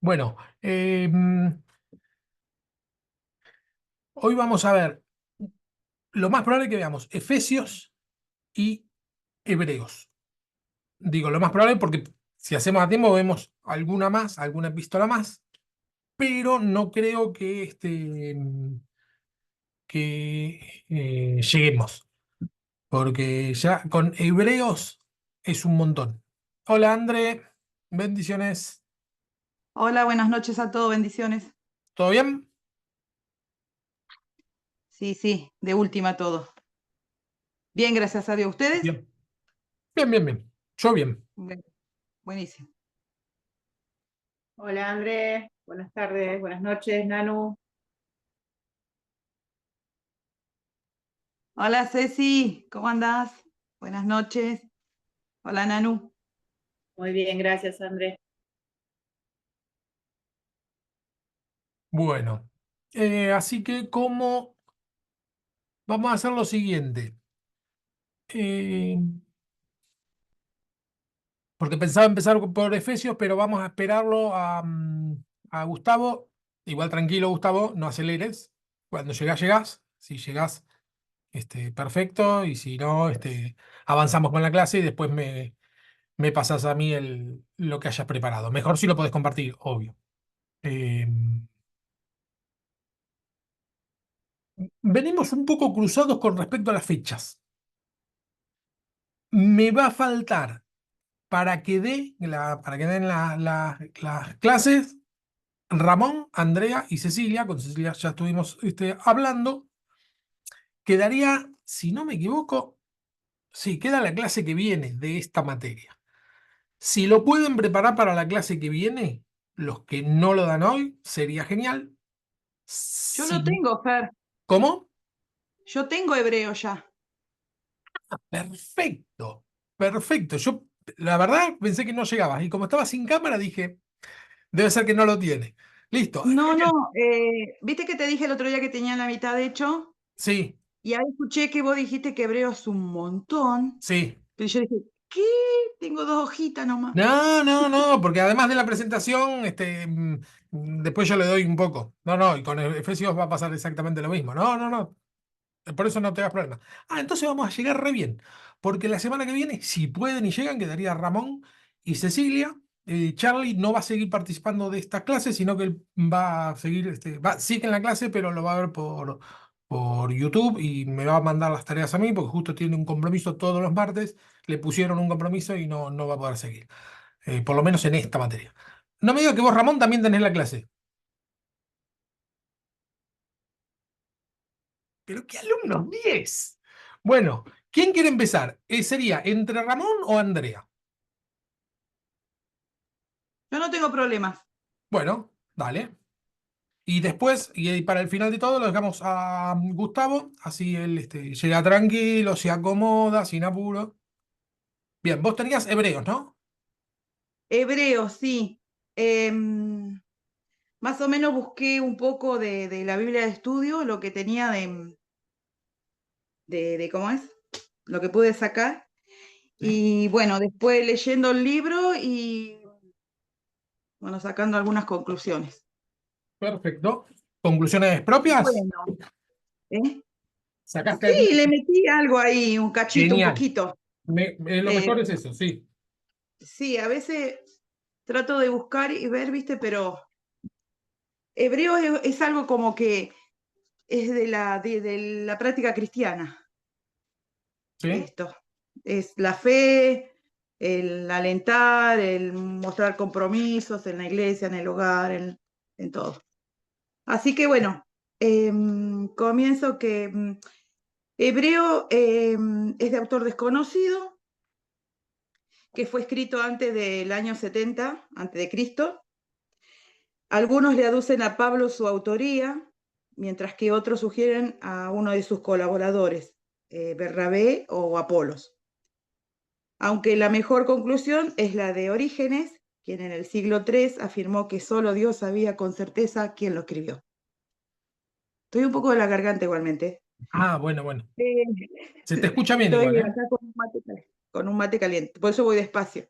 Bueno, hoy vamos a ver, lo más probable es que veamos Efesios y Hebreos. Digo, lo más probable porque si hacemos a tiempo vemos alguna más, alguna epístola más, pero no creo que, lleguemos, porque ya con Hebreos es un montón. Hola André, bendiciones. Hola, buenas noches a todos, bendiciones. ¿Todo bien? Sí, sí, de última todo. Bien, gracias a Dios. ¿Ustedes? Bien, bien, bien, bien. Yo bien. Bien, buenísimo. Hola Andrés, buenas tardes, buenas noches, Nanu. Hola Ceci, ¿cómo andás? Buenas noches. Hola Nanu. Muy bien, gracias Andrés. Bueno, así que como vamos a hacer lo siguiente. Eh, Porque pensaba empezar por Efesios, pero vamos a esperarlo a Gustavo. Igual tranquilo, Gustavo, no aceleres. Cuando llegás, llegás. Si llegás, perfecto. Y si no, avanzamos con la clase y después me pasas a mí lo que hayas preparado. Mejor si lo podés compartir, obvio. Eh, Venimos un poco cruzados con respecto a las fechas. Me va a faltar para que den las clases Ramón, Andrea y Cecilia. Con Cecilia ya estuvimos hablando. Quedaría, si no me equivoco, sí, queda la clase que viene de esta materia. Si lo pueden preparar para la clase que viene, los que no lo dan hoy, sería genial. Yo lo Si, tengo, Fer. ¿Cómo? Yo tengo hebreo ya. Perfecto, perfecto. Yo, la verdad, pensé que no llegabas. Y como estaba sin cámara, dije, debe ser que no lo tiene. Listo. No, Genial. no, ¿viste que te dije el otro día que tenía la mitad hecho? Sí, Y ahí escuché que vos dijiste que hebreo es un montón. sí. Pero yo dije, ¿qué? Tengo dos hojitas nomás. No, no, no, porque además de la presentación, después yo le doy un poco. No, no, y con Efesios va a pasar exactamente lo mismo. No, no, no. Por eso no te das problema. Ah, entonces vamos a llegar re bien. Porque la semana que viene, si pueden y llegan, quedaría Ramón y Cecilia. Charlie no va a seguir participando de esta clase, sino que él va a seguir, sigue en la clase, pero lo va a ver por YouTube y me va a mandar las tareas a mí, porque justo tiene un compromiso todos los martes. Le pusieron un compromiso y no va a poder seguir. Por lo menos en esta materia. No me diga que vos, Ramón, también tenés la clase. Pero qué alumnos, 10. Bueno, ¿quién quiere empezar? ¿Sería entre Ramón o Andrea? Yo no tengo problemas. Bueno, dale. Y después, y para el final de todo, lo dejamos a Gustavo, así él llega tranquilo, se acomoda, sin apuro. Bien, vos tenías hebreos, ¿no? Hebreo, sí. Em, Más o menos busqué un poco de la Biblia de estudio, lo que tenía de ¿cómo es? Lo que pude sacar. Sí. Y bueno, después leyendo el libro y bueno, sacando algunas conclusiones. Perfecto. ¿Conclusiones Y propias? bueno, ¿eh? ¿Sacaste algún? Sí, le metí algo ahí, un cachito, un Genial. poquito. Lo Eh, mejor es eso, sí. sí, a veces trato de buscar y ver, ¿viste? Pero hebreo es algo como que es de la práctica cristiana. ¿Sí? Esto. Es la fe, el alentar, el mostrar compromisos en la iglesia, en el hogar, en todo. Así que bueno, comienzo que Hebreo es de autor desconocido, que fue escrito antes del año 70, antes de Cristo. Algunos le aducen a Pablo su autoría, mientras que otros sugieren a uno de sus colaboradores, Bernabé o Apolos. Aunque la mejor conclusión es la de Orígenes, quien en el siglo III afirmó que solo Dios sabía con certeza quién lo escribió. Estoy un poco de la garganta igualmente. Ah, bueno, bueno. Eh, Se te escucha bien Estoy igual, ¿eh? acá con un mate caliente, por eso voy despacio,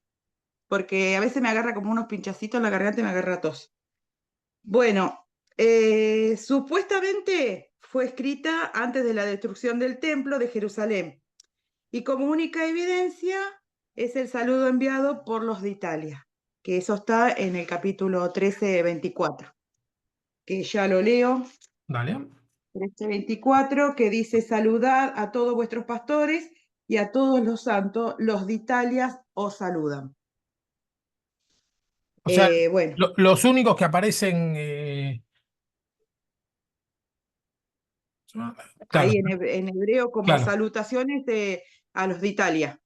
porque a veces me agarra como unos pinchacitos en la garganta y me agarra tos. Bueno, supuestamente fue escrita antes de la destrucción del templo de Jerusalén y como única evidencia es el saludo enviado por los de Italia, que eso está en el capítulo 13:24, que ya lo leo. Dale. 13:24, que dice: saludad a todos vuestros pastores y a todos los santos, los de Italia os saludan. O sea, Bueno, los únicos que aparecen, claro, ahí en hebreo como claro. salutaciones a los de Italia.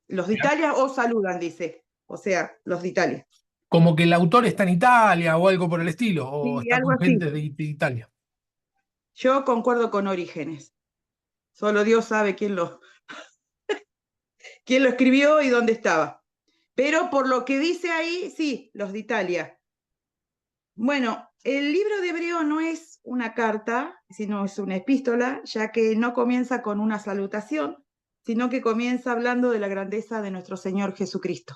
Los de Italia os saludan, dice. O sea, los de Italia. Como que el autor está en Italia o algo por el estilo, o Sí, está algo con así. gente de Italia. Yo concuerdo con Orígenes. Solo Dios sabe quién lo escribió y dónde estaba. Pero por lo que dice ahí, sí, los de Italia. Bueno, el libro de Hebreo no es una carta, sino es una epístola, ya que no comienza con una salutación, sino que comienza hablando de la grandeza de nuestro Señor Jesucristo.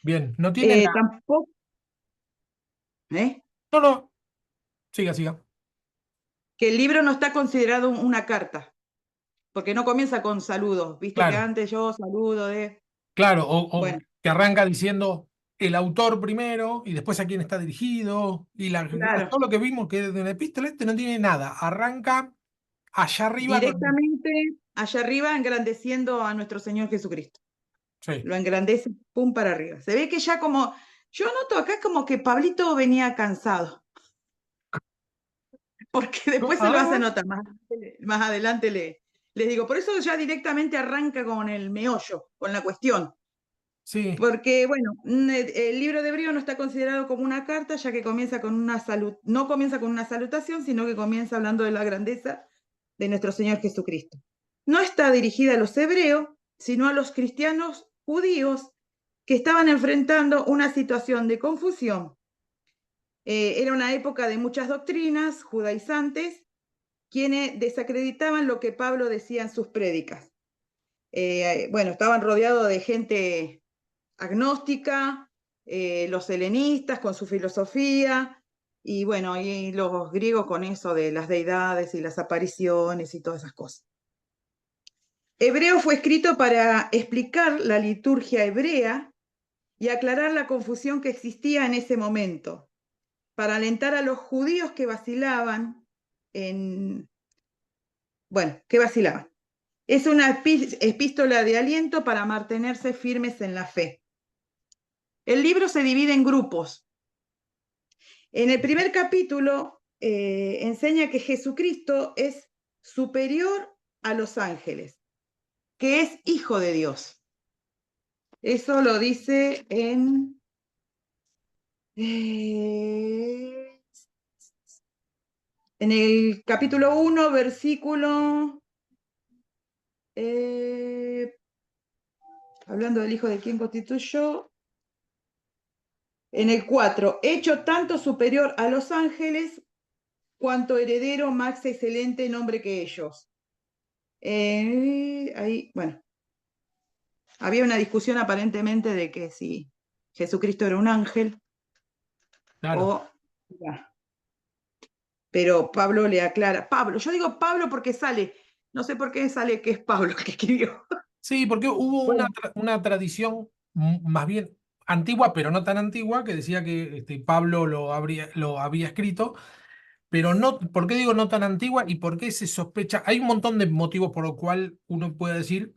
Bien, no tiene la. Tampoco, ¿eh? No, no, siga, siga. Que el libro no está considerado una carta, porque no comienza con saludos. Viste que Claro, antes yo saludo de. claro, o Bueno, que arranca diciendo el autor primero y después a quién está dirigido. claro, Todo lo que vimos que es de una epístola, este no tiene nada. Arranca allá arriba con. directamente allá arriba engrandeciendo a nuestro Señor Jesucristo. Sí. Lo engrandece, pum, para arriba. Se ve que ya como, yo noto acá como que Pablito venía cansado, porque después se lo hace Ah, notar, más adelante les digo, por eso ya directamente arranca con el meollo, con la cuestión. sí, Porque, bueno, el libro de Hebreo no está considerado como una carta, ya que comienza con una no comienza con una salutación, sino que comienza hablando de la grandeza de nuestro Señor Jesucristo. No está dirigida a los hebreos, sino a los cristianos judíos que estaban enfrentando una situación de confusión. Era una época de muchas doctrinas judaizantes, quienes desacreditaban lo que Pablo decía en sus prédicas. Bueno, estaban rodeados de gente agnóstica, los helenistas con su filosofía, y bueno, y los griegos con eso de las deidades y las apariciones y todas esas cosas. Hebreo fue escrito para explicar la liturgia hebrea y aclarar la confusión que existía en ese momento, para alentar a los judíos que vacilaban que vacilaban. Es una epístola de aliento para mantenerse firmes en la fe. El libro se divide en grupos. En el primer capítulo enseña que Jesucristo es superior a los ángeles, que es hijo de Dios. Eso lo dice en el capítulo 1, versículo, hablando del hijo de quien constituyó, en el 4, hecho tanto superior a los ángeles cuanto heredero más excelente nombre que ellos. Ahí, bueno, había una discusión aparentemente de que si Jesucristo era un ángel claro. o... Pero Pablo le aclara, Pablo, yo digo Pablo porque sale, no sé por qué sale que es Pablo el que escribió. Sí, porque hubo una, Bueno, una tradición más bien antigua, pero no tan antigua, que decía que Pablo lo había escrito, pero no, ¿por qué digo no tan antigua y por qué se sospecha? Hay un montón de motivos por los cual uno puede decir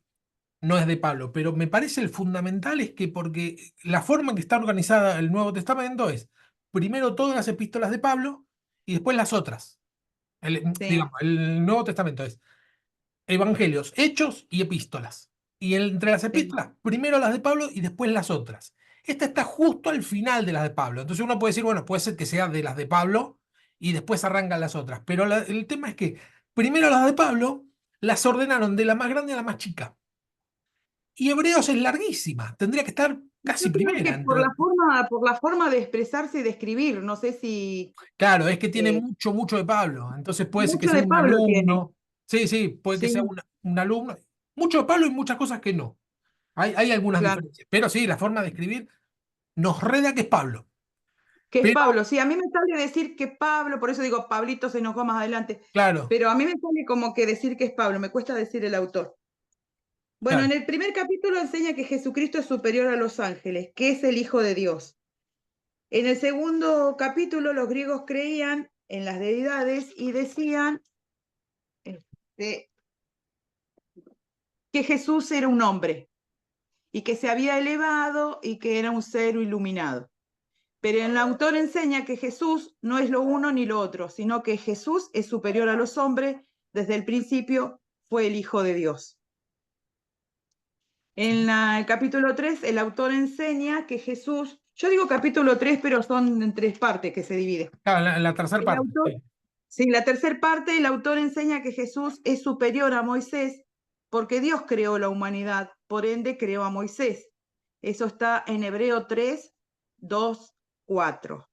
no es de Pablo, pero me parece el fundamental es que porque la forma en que está organizada el Nuevo Testamento es primero todas las epístolas de Pablo y después las otras. sí, Digamos, el Nuevo Testamento es evangelios, hechos y epístolas. Y entre las sí, epístolas, primero las de Pablo y después las otras. Esta está justo al final de las de Pablo. Entonces uno puede decir, bueno, puede ser que sea de las de Pablo y después arrancan las otras. Pero el tema es que primero las de Pablo las ordenaron de la más grande a la más chica. Y Hebreos es larguísima. Tendría que estar yo casi creo primera. que por la forma de expresarse y de escribir, no sé si Claro, es que tiene eh, mucho, mucho de Pablo. Entonces puede ser que mucho sea de un Pablo tiene, alumno. Sí, sí, puede que sea sí, un alumno. Mucho de Pablo y muchas cosas que no. Hay algunas claro, diferencias, pero sí, la forma de escribir nos reda que es Pablo. Que es Pero, Pablo. Sí, a mí me sale decir que Pablo, por eso digo, Pablito se enojó más adelante. claro, Pero a mí me sale como que decir que es Pablo, me cuesta decir el autor. Bueno, claro. en el primer capítulo enseña que Jesucristo es superior a los ángeles, que es el Hijo de Dios. En el segundo capítulo, los griegos creían en las deidades y decían este, que Jesús era un hombre y que se había elevado y que era un ser iluminado. Pero el autor enseña que Jesús no es lo uno ni lo otro, sino que Jesús es superior a los hombres, desde el principio fue el Hijo de Dios. En el capítulo 3, el autor enseña que Jesús, yo digo capítulo 3, pero son en 3 partes que se divide. Claro, en la tercera El parte. autor, Sí. sí, la tercera parte, el autor enseña que Jesús es superior a Moisés porque Dios creó la humanidad, por ende creó a Moisés. Eso está en Hebreo 3, 2, 4.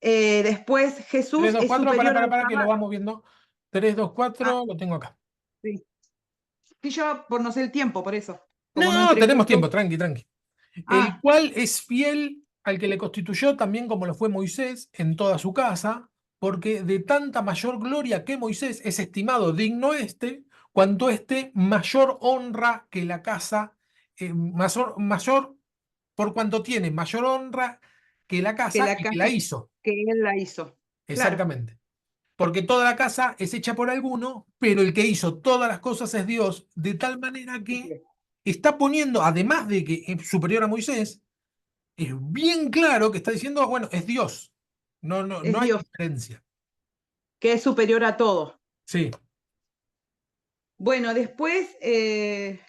Después 3, Jesús 2, es 4, superior al para que lo Sabbat. vamos viendo. 3, 2, Ah, 4, lo tengo acá. sí. Y yo por no sé el tiempo, por eso. Como no No, entré tenemos justo. tiempo, tranqui, tranqui. El Ah, cual es fiel al que le constituyó también como lo fue Moisés en toda su casa, porque de tanta mayor gloria que Moisés es estimado digno cuanto mayor honra que la casa, mayor por cuanto tiene mayor honra que la que casa la y que la casa hizo. que él la hizo. Claro. Exactamente. Porque toda la casa es hecha por alguno, pero el que hizo todas las cosas es Dios, de tal manera que está poniendo, además de que es superior a Moisés, es bien claro que está diciendo, bueno, es Dios. No, no, Es no hay Dios, diferencia. que es superior a todo. Sí, Bueno, después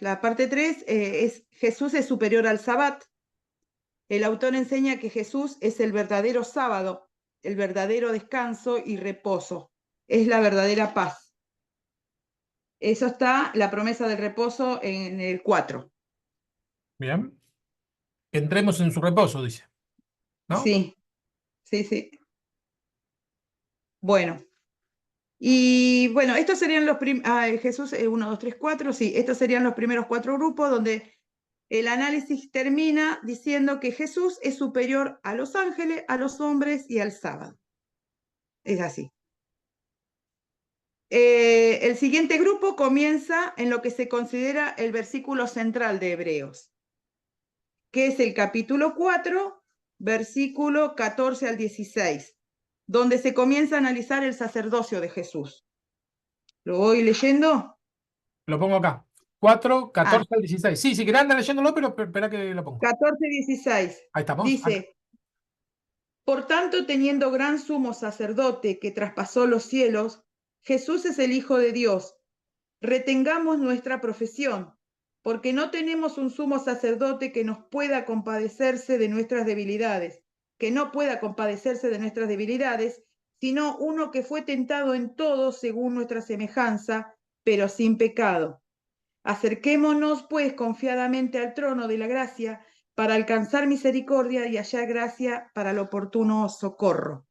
la parte 3 es Jesús es superior al Sabbat. El autor enseña que Jesús es el verdadero sábado, el verdadero descanso y reposo. Es la verdadera paz. Eso está, la promesa del reposo en el 4. bien. Entremos en su reposo, dice, ¿no? Sí, sí, sí. Bueno, y bueno, estos serían los Jesús 1, 2, 3, 4, sí, estos serían los primeros 4 grupos donde el análisis termina diciendo que Jesús es superior a los ángeles, a los hombres y al sábado. Es así. El siguiente grupo comienza en lo que se considera el versículo central de Hebreos, que es el capítulo 4, versículo 14 al 16, donde se comienza a analizar el sacerdocio de Jesús. ¿Lo voy leyendo? Lo pongo acá. 4, Ah, 14 al 16. Sí, si querés andar leyéndolo, pero espera que lo pongo. 14, 16. Ahí estamos. Acá. Dice, por tanto, teniendo gran sumo sacerdote que traspasó los cielos, Jesús es el Hijo de Dios. Retengamos nuestra profesión, porque no tenemos un sumo sacerdote que nos pueda compadecerse de nuestras debilidades, que no pueda compadecerse de nuestras debilidades, sino uno que fue tentado en todo según nuestra semejanza, pero sin pecado. Acerquémonos, pues, confiadamente al trono de la gracia para alcanzar misericordia y hallar gracia para el oportuno socorro.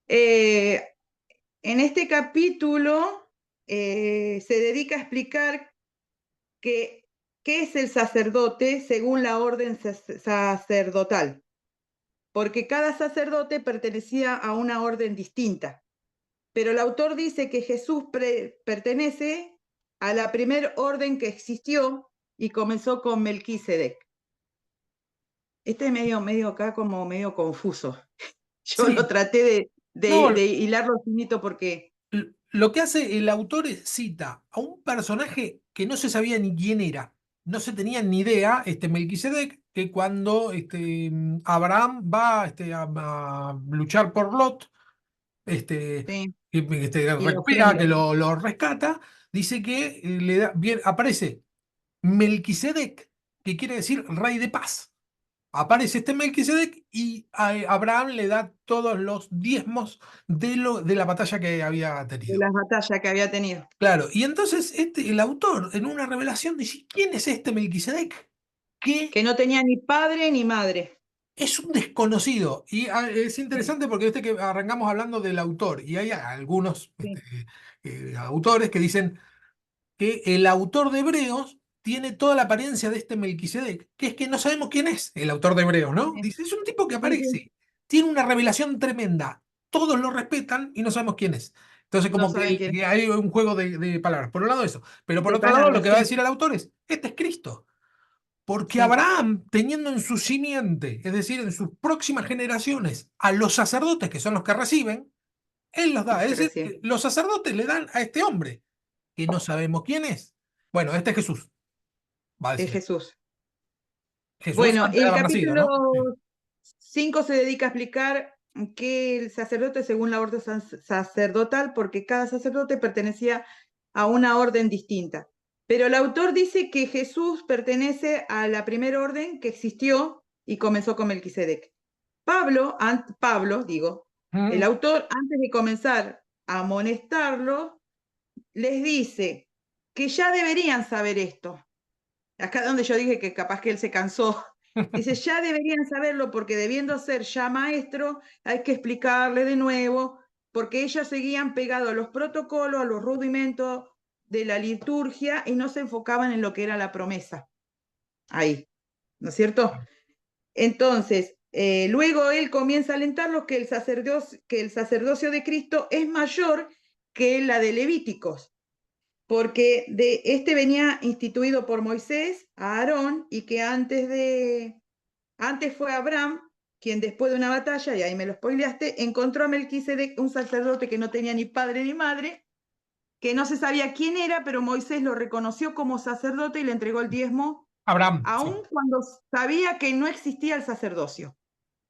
En este capítulo se dedica a explicar qué es el sacerdote según la orden sacerdotal, porque cada sacerdote pertenecía a una orden distinta. Pero el autor dice que Jesús pertenece a la primer orden que existió y comenzó con Melquisedec. Este es medio acá como medio confuso. Yo lo Sí, traté no, de hilarlo finito porque... lo que hace el autor es cita a un personaje que no se sabía ni quién era, no se tenía ni idea, Melquisedec, que cuando Abraham va a luchar por Lot, Sí, que y la recupera, ofrenda. que lo rescata, dice que aparece Melquisedec, que quiere decir rey de paz. Aparece Melquisedec y a Abraham le da todos los diezmos de la batalla que había De tenido. las batallas que había tenido. Claro, y entonces el autor en una revelación dice, ¿quién es este Melquisedec? Que Que no tenía ni padre ni madre. es un desconocido. Y es Sí, interesante porque que arrancamos hablando del autor, y hay algunos sí, autores que dicen que el autor de Hebreos tiene toda la apariencia de este Melquisedec, que es que no sabemos quién es el autor de Hebreos, ¿no? Sí, Dice, es un tipo que sí, sí. aparece, tiene una revelación tremenda, todos lo respetan y no sabemos quién es. Entonces, No como que, saben quién es. que hay un juego de palabras. Por un lado eso, pero por De otro lado lo palabras, que va a sí, decir el autor es, este es Cristo. Porque sí, Abraham, teniendo en su simiente, es decir, en sus próximas generaciones, a los sacerdotes, que son los que reciben, él los da. los Es que decir, reciben. los sacerdotes le dan a este hombre, que no sabemos quién es. Bueno, este es Jesús, va a Es decir. Jesús. Jesús Bueno, antes de el haber nacido, capítulo ¿no? Sí. 5 se dedica a explicar que el sacerdote según la orden sacerdotal, porque cada sacerdote pertenecía a una orden distinta. Pero el autor dice que Jesús pertenece a la primera orden que existió y comenzó con Melquisedec. Pablo, digo, el Mm. autor, antes de comenzar a amonestarlo, les dice que ya deberían saber esto. Acá donde yo dije que capaz que él se cansó. Dice, ya deberían saberlo porque debiendo ser ya maestro, hay que explicarle de nuevo, porque ellos seguían pegados a los protocolos, a los rudimentos de la liturgia y no se enfocaban en lo que era la promesa. Ahí, ¿no es cierto? Entonces, luego él comienza a alentarlos que el sacerdocio de Cristo es mayor que la de Levíticos, porque de este venía instituido por Moisés a Aarón y que antes fue Abraham quien después de una batalla, y ahí me lo spoileaste, encontró a Melquisedec, un sacerdote que no tenía ni padre ni madre, que no se sabía quién era, pero Moisés lo reconoció como sacerdote y le entregó el diezmo, Abraham, aun sí, cuando sabía que no existía el sacerdocio.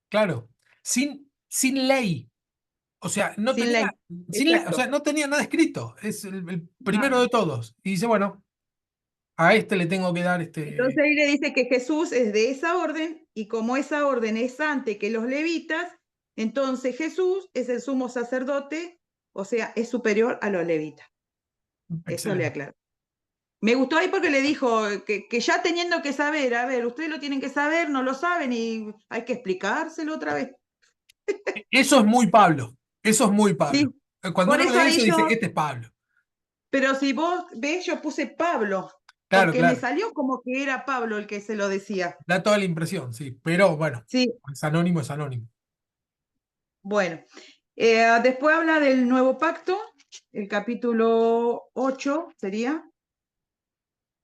claro. Sin ley. O sea, no Sin tenía, ley. o sea, Exacto. no tenía nada escrito. Es el primero Nada. de todos. Y dice, bueno, a este le tengo que dar Entonces este. ahí le dice que Jesús es de esa orden y como esa orden es antes que los levitas, entonces Jesús es el sumo sacerdote, o sea, es superior a los levitas. Eso le Excelente. aclaro. Me gustó ahí porque le dijo que ya teniendo que saber, a ver, ustedes lo tienen que saber, no lo saben y hay que explicárselo otra vez. Eso es muy Pablo. Eso es muy Pablo. Sí, Cuando por uno eso lee ahí eso, yo, dice, este es Pablo. pero si vos ves, yo puse Pablo, Claro, porque me claro. salió como que era Pablo el que se lo decía. Da toda la impresión, sí. Pero bueno, Sí, es anónimo, es anónimo. bueno. Después habla del nuevo pacto, el capítulo 8 sería,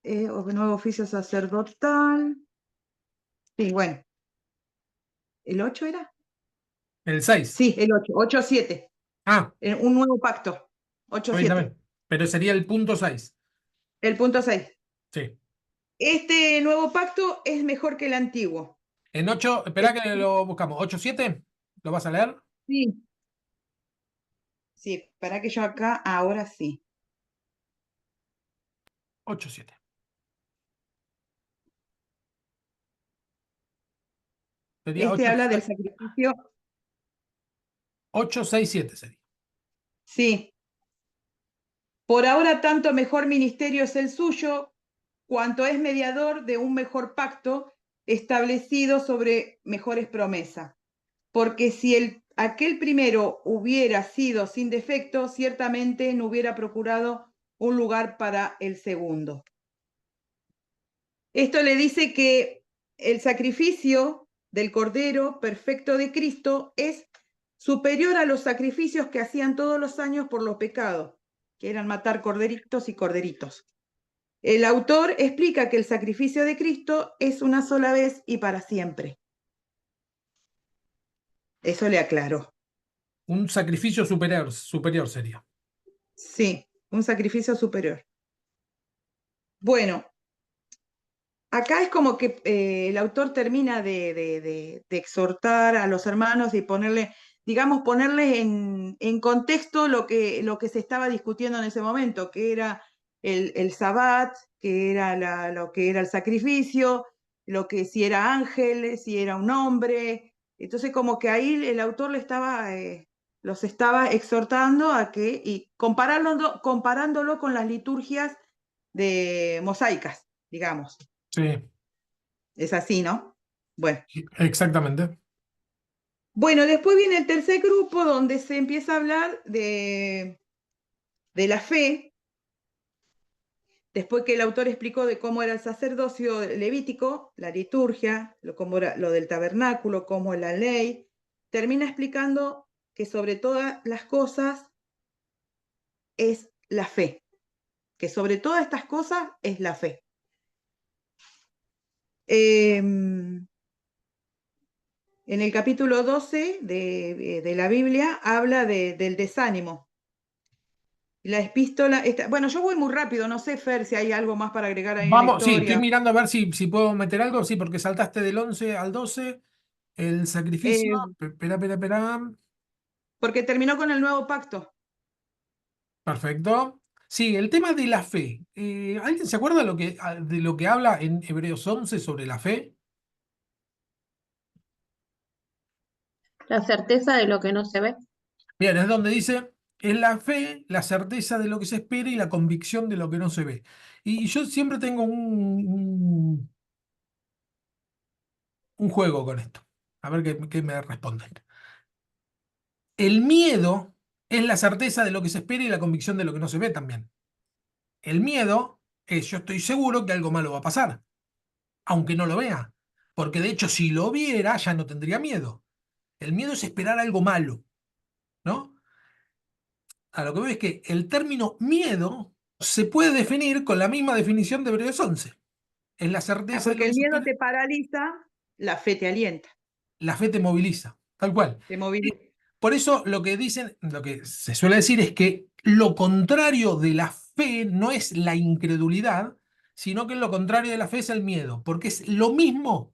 nuevo oficio sacerdotal. Sí, bueno, ¿el 8 era? El 6. Sí, el 8, 8-7, Ah, un nuevo pacto, ocho está bien, está siete. bien. Pero sería el punto 6. El punto 6. Sí. Este nuevo pacto es mejor que el antiguo. En 8, Es- espera que lo buscamos. 8-7, ¿lo vas a leer? sí, sí, para que yo acá, ahora sí. 8-7. Sería Este 8, habla del sacrificio, 8-6-7 sería. sí. Por ahora tanto mejor ministerio es el suyo, cuanto es mediador de un mejor pacto establecido sobre mejores promesas. Porque si aquel primero hubiera sido sin defecto, ciertamente no hubiera procurado un lugar para el segundo. Esto le dice que el sacrificio del Cordero perfecto de Cristo es superior a los sacrificios que hacían todos los años por los pecados, que eran matar corderitos y corderitos. El autor explica que el sacrificio de Cristo es una sola vez y para siempre. Eso le aclaró. Un sacrificio superior sería. Sí, un sacrificio superior. Bueno, acá es como que el autor termina de exhortar a los hermanos y ponerle, digamos, ponerles en contexto lo que se estaba discutiendo en ese momento, que era el sabbat, que era lo que era el sacrificio, lo que si era ángel, si era un hombre. Entonces, como que ahí el autor los estaba exhortando a que, y comparándolo con las liturgias de mosaicas, digamos. Sí, Es así, ¿no? Bueno. exactamente. Bueno, después viene el tercer grupo donde se empieza a hablar de la fe, después que el autor explicó de cómo era el sacerdocio levítico, la liturgia, cómo era lo del tabernáculo, cómo es la ley, termina explicando que sobre todas las cosas es la fe, que sobre todas estas cosas es la fe. En el capítulo 12 de la Biblia habla del desánimo. La epístola, bueno, yo voy muy rápido, no sé, Fer, si hay algo más para agregar ahí en la Vamos, sí, estoy historia. mirando a ver si puedo meter algo, sí, porque saltaste del 11 al 12, el sacrificio, Eh, espera, espera, espera, porque terminó con el nuevo pacto. perfecto. Sí, el tema de la fe. ¿Alguien se acuerda de lo que habla en Hebreos 11 sobre la fe? La certeza de lo que no se ve. Bien, es donde dice, es la fe, la certeza de lo que se espera y la convicción de lo que no se ve. Y yo siempre tengo un juego con esto. A ver qué me responden. El miedo es la certeza de lo que se espera y la convicción de lo que no se ve también. El miedo es yo estoy seguro que algo malo va a pasar, aunque no lo vea. Porque de hecho, si lo viera, ya no tendría miedo. El miedo es esperar algo malo, ¿no? A lo que veo es que el término miedo se puede definir con la misma definición de Hebreos 11. Es la certeza de lo Porque que el se miedo espera, te paraliza, la fe te alienta, la fe te moviliza, tal cual. te moviliza. Por eso lo que dicen, lo que se suele decir es que lo contrario de la fe no es la incredulidad, sino que lo contrario de la fe es el miedo, porque es lo mismo,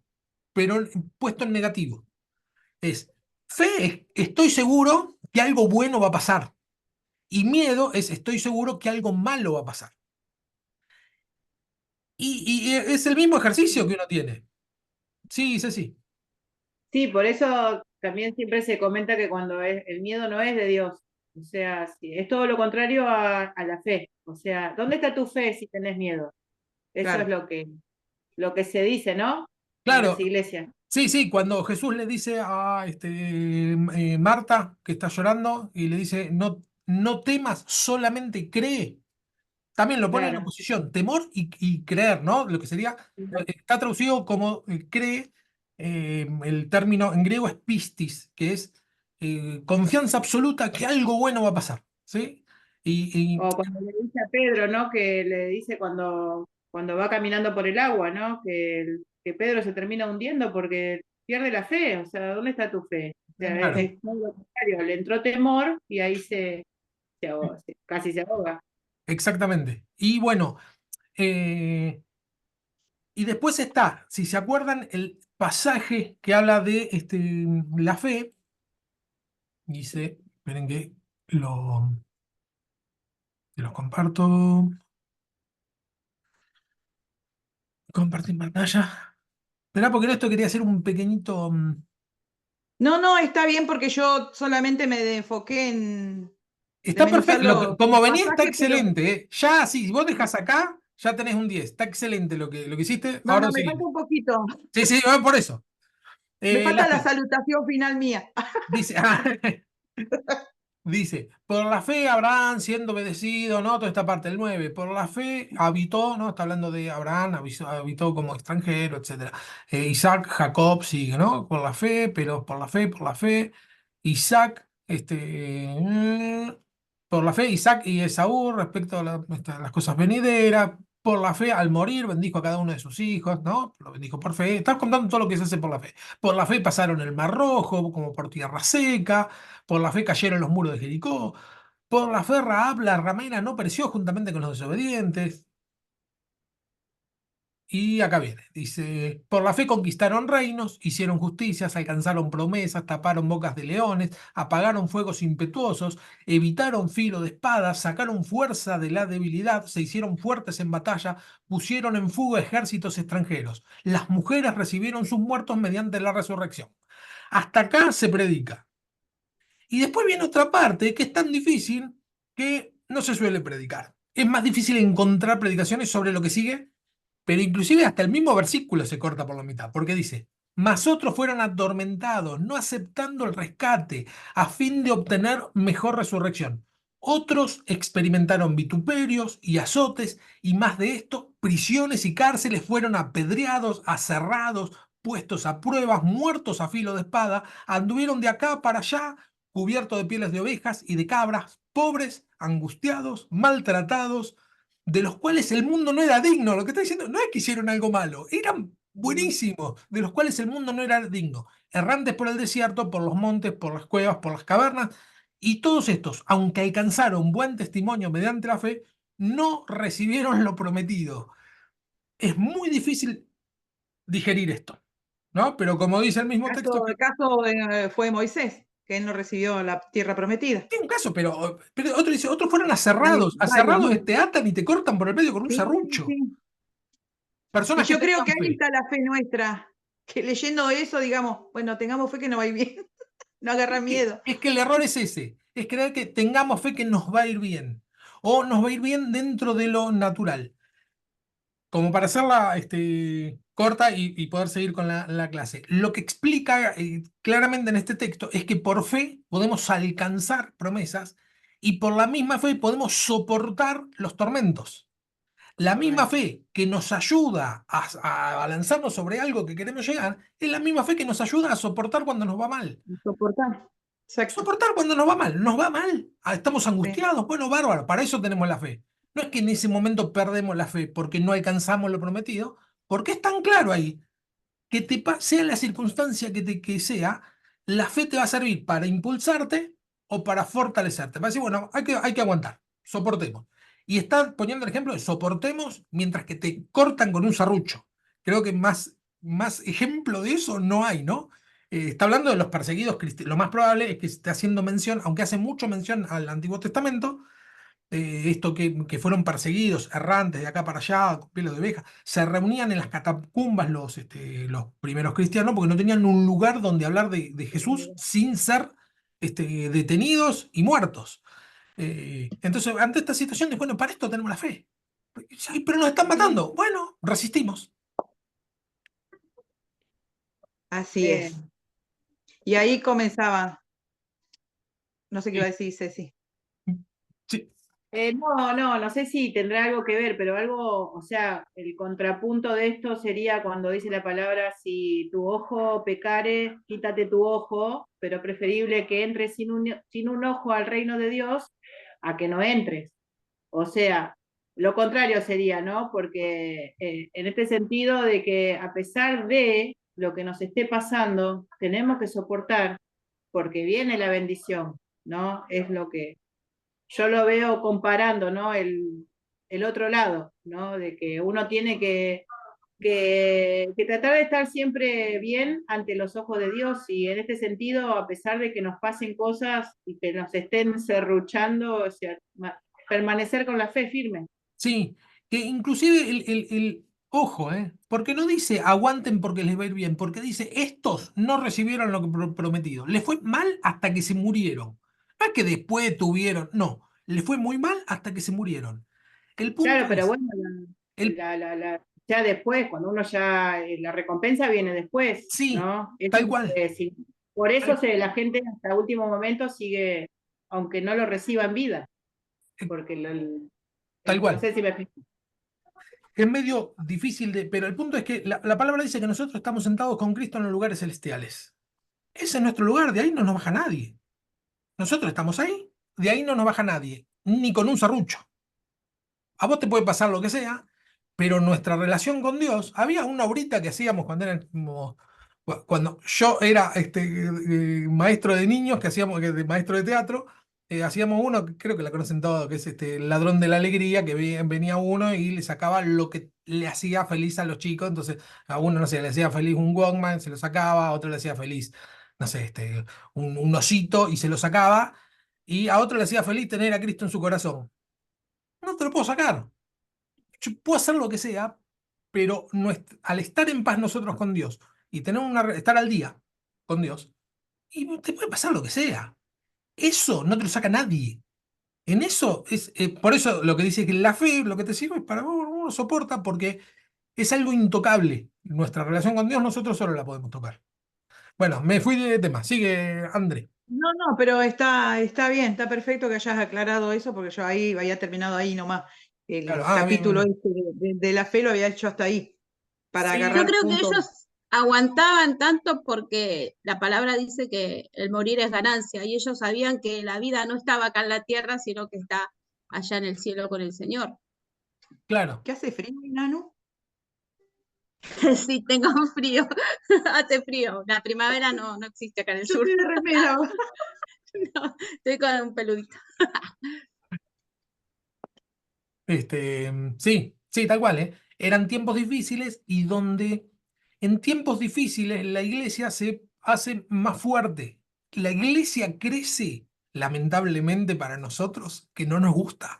pero puesto en negativo. Es fe, estoy seguro que algo bueno va a pasar. Y miedo es estoy seguro que algo malo va a pasar. Y es el mismo ejercicio que uno tiene. Sí, sí, sí. Sí, por eso también siempre se comenta que cuando el miedo no es de Dios, o sea, sí, es todo lo contrario a la fe. O sea, ¿dónde está tu fe si tenés miedo? Eso es Claro. lo que se dice, ¿no? En las Claro, iglesias. sí, sí, cuando Jesús le dice a Marta que está llorando y le dice, no, no temas, solamente cree. También lo pone en Claro. oposición, temor y creer, ¿no? Lo que sería, está traducido como cree, el término en griego es pistis, que es confianza absoluta que algo bueno va a pasar, ¿sí? Y O cuando le dice a Pedro, ¿no? Que le dice cuando va caminando por el agua, ¿no? Que Pedro se termina hundiendo porque pierde la fe. O sea, ¿dónde está tu fe? O sea, claro, es todo lo contrario. Le entró temor y ahí se ahogó, casi se ahoga. exactamente. Y bueno, eh, y después está, si se acuerdan, el pasaje que habla de la fe, dice, esperen que lo comparto, compartir pantalla. Esperá, porque en esto quería hacer un pequeñito. No, no, está bien porque yo solamente me enfoqué en Está desmenuzar perfecto. Como los venía, está pasajes, pero excelente, ¿eh? Ya, sí, si vos dejas acá, ya tenés un 10. Está excelente lo que hiciste. no, Ahora no, me falta seguimos. un poquito. Sí, sí, va por eso. Me La falta la fe. salutación final mía. Dice, dice, por la fe Abraham siendo obedecido, ¿no? Toda esta parte, el 9 por la fe habitó, ¿no? Está hablando de Abraham, habitó como extranjero, etcétera. Isaac, Jacob sigue, ¿no? Por la fe, pero por la fe, Isaac, por la fe, Isaac y Esaú respecto a las cosas venideras. Por la fe, al morir, bendijo a cada uno de sus hijos, ¿no? Lo bendijo por fe. Estás contando todo lo que se hace por la fe. Por la fe pasaron el Mar Rojo, como por tierra seca. Por la fe cayeron los muros de Jericó. Por la fe Rahab la ramera no pereció juntamente con los desobedientes. Y acá viene, dice, por la fe conquistaron reinos, hicieron justicias, alcanzaron promesas, taparon bocas de leones, apagaron fuegos impetuosos, evitaron filo de espadas, sacaron fuerza de la debilidad, se hicieron fuertes en batalla, pusieron en fuga ejércitos extranjeros. Las mujeres recibieron sus muertos mediante la resurrección. Hasta acá se predica. Y después viene otra parte que es tan difícil que no se suele predicar. Es más difícil encontrar predicaciones sobre lo que sigue, pero inclusive hasta el mismo versículo se corta por la mitad, porque dice, mas otros fueron atormentados, no aceptando el rescate, a fin de obtener mejor resurrección. Otros experimentaron vituperios y azotes, y más de esto, prisiones y cárceles, fueron apedreados, aserrados, puestos a pruebas, muertos a filo de espada, anduvieron de acá para allá, cubiertos de pieles de ovejas y de cabras, pobres, angustiados, maltratados, de los cuales el mundo no era digno. Lo que está diciendo no es que hicieron algo malo, eran buenísimos, de los cuales el mundo no era digno, errantes por el desierto, por los montes, por las cuevas, por las cavernas, y todos estos, aunque alcanzaron buen testimonio mediante la fe, no recibieron lo prometido. Es muy difícil digerir esto, ¿no? Pero como dice el mismo texto, El caso fue Moisés, que él no recibió la tierra prometida. tiene un caso, pero otro dice, otros fueron Hay aserrados. varios, Aserrados ¿no? te atan y te cortan por el medio con un Sí, sí, serrucho. sí. Y Personas que yo creo tenían que ahí fe. está la fe nuestra, que leyendo eso, digamos, bueno, tengamos fe que nos va a ir bien, no agarra miedo. Es que el error es ese, es creer que tengamos fe que nos va a ir bien, o nos va a ir bien dentro de lo natural. Como para hacerla corta y poder seguir con la clase. Lo que explica claramente en este texto es que por fe podemos alcanzar promesas y por la misma fe podemos soportar los tormentos. La misma Bueno, fe que nos ayuda a lanzarnos sobre algo que queremos llegar es la misma fe que nos ayuda a soportar cuando nos va mal. Soportar. Exacto. Soportar cuando nos va mal, estamos Sí. angustiados, bueno, bárbaro, para eso tenemos la fe. No es que en ese momento perdemos la fe porque no alcanzamos lo prometido, porque es tan claro ahí que sea la circunstancia que sea, la fe te va a servir para impulsarte o para fortalecerte. Va a decir, bueno, hay que aguantar, soportemos. Y está poniendo el ejemplo de soportemos mientras que te cortan con un serrucho. Creo que más ejemplo de eso no hay, ¿no? Está hablando de los perseguidos cristianos. Lo más probable es que esté haciendo mención, aunque hace mucho mención al Antiguo Testamento, esto que fueron perseguidos, errantes de acá para allá, con pieles de oveja, se reunían en las catacumbas los primeros cristianos porque no tenían un lugar donde hablar de Jesús sin ser detenidos y muertos. Entonces, ante esta situación, bueno, para esto tenemos la fe. "Ay, pero nos están Sí. matando. Bueno, resistimos. Así eh, es. Y ahí comenzaba, no sé qué iba a Sí, decir Ceci. sí, no sé si tendrá algo que ver, pero algo, o sea, el contrapunto de esto sería cuando dice la palabra, si tu ojo pecare, quítate tu ojo, pero preferible que entres sin un ojo al reino de Dios a que no entres. O sea, lo contrario sería, ¿no? Porque en este sentido de que a pesar de lo que nos esté pasando, tenemos que soportar porque viene la bendición, ¿no? Es lo que yo lo veo comparando, ¿no? El otro lado, ¿no? De que uno tiene que tratar de estar siempre bien ante los ojos de Dios y en este sentido, a pesar de que nos pasen cosas y que nos estén serruchando, o sea, permanecer con la fe firme. sí. Que inclusive ojo, porque no dice aguanten porque les va a ir bien, porque dice estos no recibieron lo que prometido. Les fue mal hasta que se murieron. No es que después tuvieron, no, les fue muy mal hasta que se murieron. El punto Claro, pero es, bueno, el, ya después, cuando uno ya, la recompensa viene después, sí, ¿no? Eso tal es lo cual, que sí. Por eso tal, la gente hasta último momento sigue, aunque no lo reciba en vida, porque tal no cual. sé si me explico. Es medio difícil pero el punto es que la palabra dice que nosotros estamos sentados con Cristo en los lugares celestiales. Ese es nuestro lugar, de ahí no nos baja nadie. Nosotros estamos ahí, de ahí no nos baja nadie, ni con un serrucho. A vos te puede pasar lo que sea, pero nuestra relación con Dios, había una obrita que hacíamos cuando yo era maestro de niños, que hacíamos, maestro de teatro, hacíamos uno, que creo que la conocen todos, que es el ladrón de la alegría, que venía uno y le sacaba lo que le hacía feliz a los chicos. Entonces, a uno, no sé, le hacía feliz un Walkman, se lo sacaba, a otro le hacía feliz, no sé, un osito y se lo sacaba, y a otro le hacía feliz tener a Cristo en su corazón. No te lo puedo sacar. Yo puedo hacer lo que sea, pero al estar en paz nosotros con Dios y estar al día con Dios, y te puede pasar lo que sea. Eso no te lo saca nadie. En eso por eso lo que dice que la fe, lo que te sirve es para uno soporta, porque es algo intocable. Nuestra relación con Dios nosotros solo la podemos tocar. Bueno, me fui de tema. Sigue, André. No, no, pero está bien, está perfecto que hayas aclarado eso, porque yo ahí había terminado ahí nomás. Claro, El bien, capítulo bien. este de la fe lo había hecho hasta ahí, para Yo agarrar Sí, creo que puntos. ellos aguantaban tanto porque la palabra dice que el morir es ganancia y ellos sabían que la vida no estaba acá en la tierra, sino que está allá en el cielo con el Señor. claro. ¿Qué hace frío, Nanu? Sí, tengo frío, hace frío. La primavera no existe acá en el Yo sur. estoy de remera. No, estoy con un peludito. Sí, sí, tal cual, ¿eh? Eran tiempos difíciles y donde en tiempos difíciles la iglesia se hace más fuerte. La iglesia crece, lamentablemente para nosotros, que no nos gusta.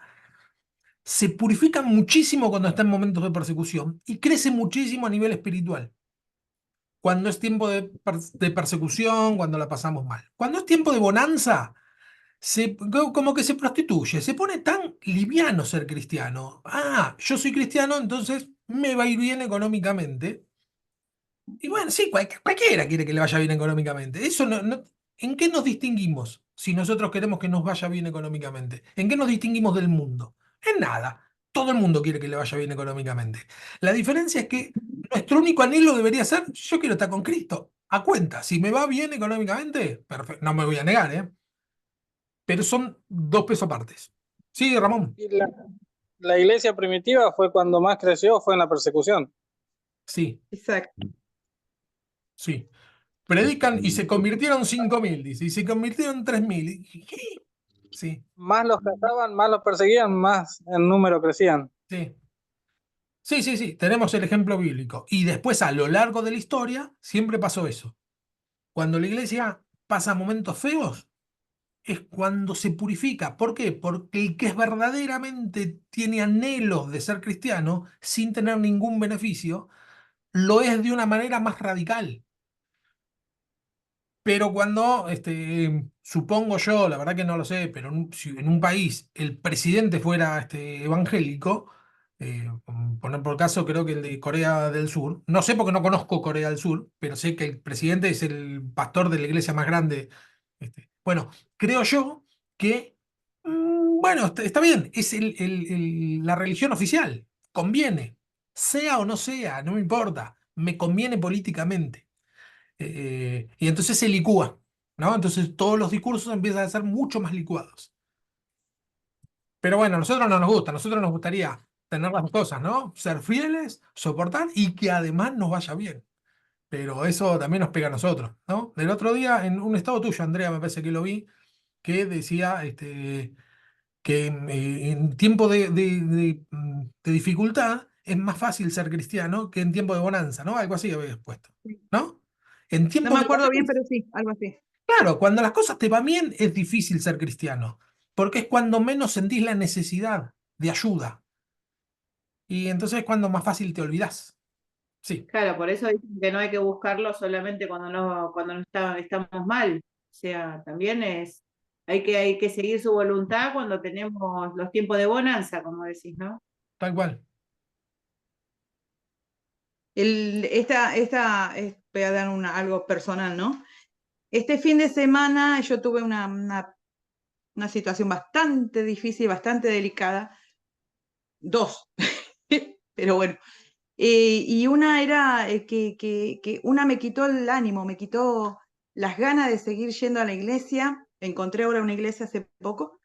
Se purifica muchísimo cuando está en momentos de persecución y crece muchísimo a nivel espiritual. Cuando es tiempo de persecución, cuando la pasamos mal. Cuando es tiempo de bonanza, como que se prostituye, se pone tan liviano ser cristiano. Ah, yo soy cristiano, entonces me va a ir bien económicamente. Y bueno, sí, cualquiera quiere que le vaya bien económicamente. ¿En qué nos distinguimos si nosotros queremos que nos vaya bien económicamente? ¿En qué nos distinguimos del mundo? En nada. Todo el mundo quiere que le vaya bien económicamente. La diferencia es que nuestro único anhelo debería ser, yo quiero estar con Cristo. A cuenta, si me va bien económicamente, perfecto, no me voy a negar, ¿eh? Pero son dos pesos aparte. Sí, Ramón. Y la iglesia primitiva fue cuando más creció, fue en la persecución. Sí, Exacto. sí. Predican y se convirtieron 5.000, dice, y se convirtieron 3.000. ¿Qué? Sí, Más los cazaban, más los perseguían, más en número crecían. sí. Sí, sí, sí, tenemos el ejemplo bíblico. Y después, a lo largo de la historia, siempre pasó eso. Cuando la iglesia pasa momentos feos, es cuando se purifica. ¿Por qué? Porque el que es verdaderamente tiene anhelos de ser cristiano, sin tener ningún beneficio, lo es de una manera más radical. Pero cuando, supongo yo, la verdad que no lo sé, pero si en un país el presidente fuera evangélico, poner por caso, creo que el de Corea del Sur, no sé porque no conozco Corea del Sur, pero sé que el presidente es el pastor de la iglesia más grande. Bueno, creo yo que, bueno, está bien, es la religión oficial, conviene, sea o no sea, no me importa, me conviene políticamente. Y entonces se licúa, ¿no? Entonces todos los discursos empiezan a ser mucho más licuados. Pero bueno, a nosotros no nos gusta, a nosotros nos gustaría tener las dos cosas, ¿no? Ser fieles, soportar y que además nos vaya bien. Pero eso también nos pega a nosotros, ¿no? El otro día, en un estado tuyo, Andrea, me parece que lo vi, que decía que en tiempo de dificultad es más fácil ser cristiano que en tiempo de bonanza, ¿no? Algo así habías puesto, ¿no? En No tiempos me de acuerdo bien, bonanza. pero sí, algo así. Claro, cuando las cosas te van bien es difícil ser cristiano, porque es cuando menos sentís la necesidad de ayuda. Y entonces es cuando más fácil te olvidás. Sí, Claro, por eso dicen que no hay que buscarlo solamente cuando no estamos mal. O sea, también hay que seguir su voluntad cuando tenemos los tiempos de bonanza, como decís, ¿no? tal cual. Voy a dar algo personal, ¿no? Este fin de semana yo tuve una situación bastante difícil, bastante delicada. Dos, pero bueno. Y una era que una me quitó el ánimo, me quitó las ganas de seguir yendo a la iglesia. Encontré ahora una iglesia hace poco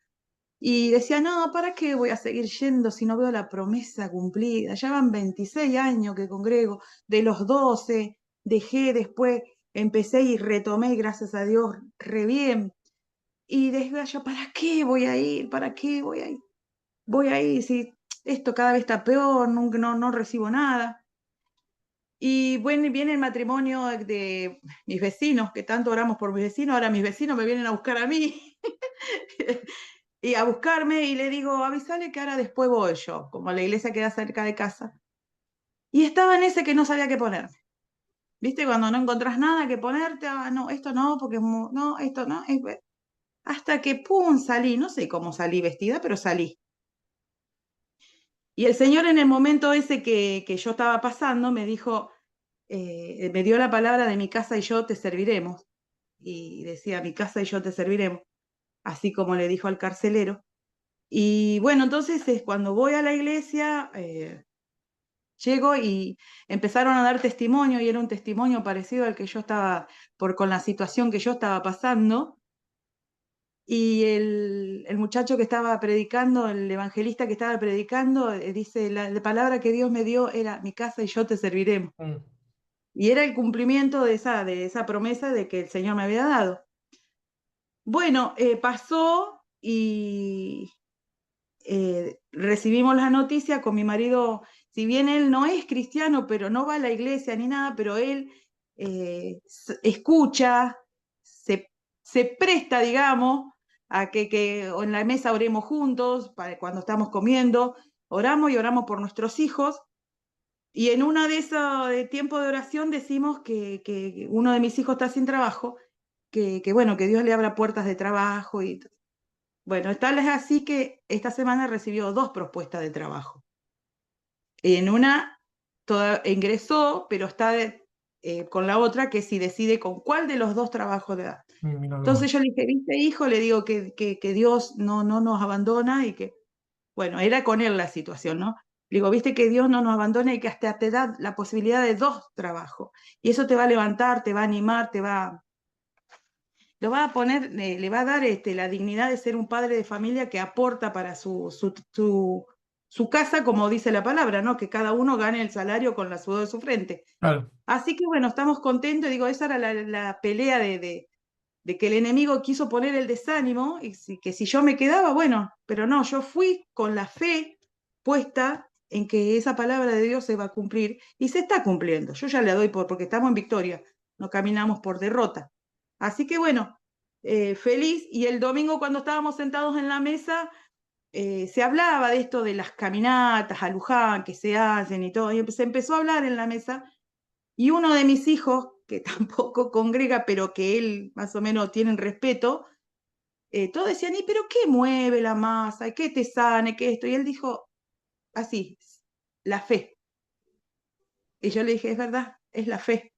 y decía, no, ¿para qué voy a seguir yendo si no veo la promesa cumplida? Ya van 26 años que congrego, de los 12 dejé después, empecé y retomé, gracias a Dios, re bien. Y decía yo, ¿para qué voy a ir? ¿Para qué voy a ir? Voy a ir si esto cada vez está peor, no recibo nada. Y bueno, viene el matrimonio de mis vecinos, que tanto oramos por mis vecinos, ahora mis vecinos me vienen a buscar a mí. Y a buscarme y le digo, avísale que ahora después voy yo, como la iglesia queda cerca de casa. Y estaba en ese que no sabía qué ponerme. ¿Viste? Cuando no encontrás nada que ponerte, no, esto no, porque no, esto no. Hasta que, pum, salí, no sé cómo salí vestida, pero salí. Y el Señor en el momento ese que yo estaba pasando me dijo, me dio la palabra de mi casa y yo te serviremos. Y decía, mi casa y yo te serviremos, así como le dijo al carcelero. Y bueno, entonces cuando voy a la iglesia, llego y empezaron a dar testimonio, y era un testimonio parecido al que yo estaba, con la situación que yo estaba pasando. Y el muchacho que estaba predicando, el evangelista que estaba predicando, dice, la palabra que Dios me dio era, mi casa y yo te serviremos. Y era el cumplimiento de esa promesa de que el Señor me había dado. Bueno, pasó y recibimos la noticia con mi marido. Si bien él no es cristiano, pero no va a la iglesia ni nada, pero él escucha, se presta, digamos, a que en la mesa oremos juntos, cuando estamos comiendo, oramos y oramos por nuestros hijos. Y en una de esos tiempos de oración decimos que uno de mis hijos está sin trabajo, que bueno, que Dios le abra puertas de trabajo. Y bueno, tal es así que esta semana recibió 2 propuestas de trabajo. En una ingresó, pero está con la otra que si decide con cuál de los 2 trabajos le da. Entonces yo le dije, viste, hijo, le digo que Dios no nos abandona y que, bueno, era con él la situación, ¿no? Le digo, viste que Dios no nos abandona y que hasta te da la posibilidad de 2 trabajos. Y eso te va a levantar, te va a animar, lo va a poner, le va a dar la dignidad de ser un padre de familia que aporta para su casa, como dice la palabra, ¿no? Que cada uno gane el salario con la sudor de su frente. Claro. Así que bueno, estamos contentos. Digo, esa era la pelea de que el enemigo quiso poner el desánimo, y que si yo me quedaba, bueno, pero no, yo fui con la fe puesta en que esa palabra de Dios se va a cumplir, y se está cumpliendo. Yo ya le doy porque estamos en victoria, no caminamos por derrota. Así que bueno, feliz. Y el domingo cuando estábamos sentados en la mesa, se hablaba de esto de las caminatas a Luján que se hacen y todo, y se empezó a hablar en la mesa, y uno de mis hijos, que tampoco congrega, pero que él más o menos tienen respeto, todos decían, ¿y pero qué mueve la masa? ¿Y qué te sane? ¿Qué esto? Y él dijo, así, la fe. Y yo le dije, es verdad, es la fe.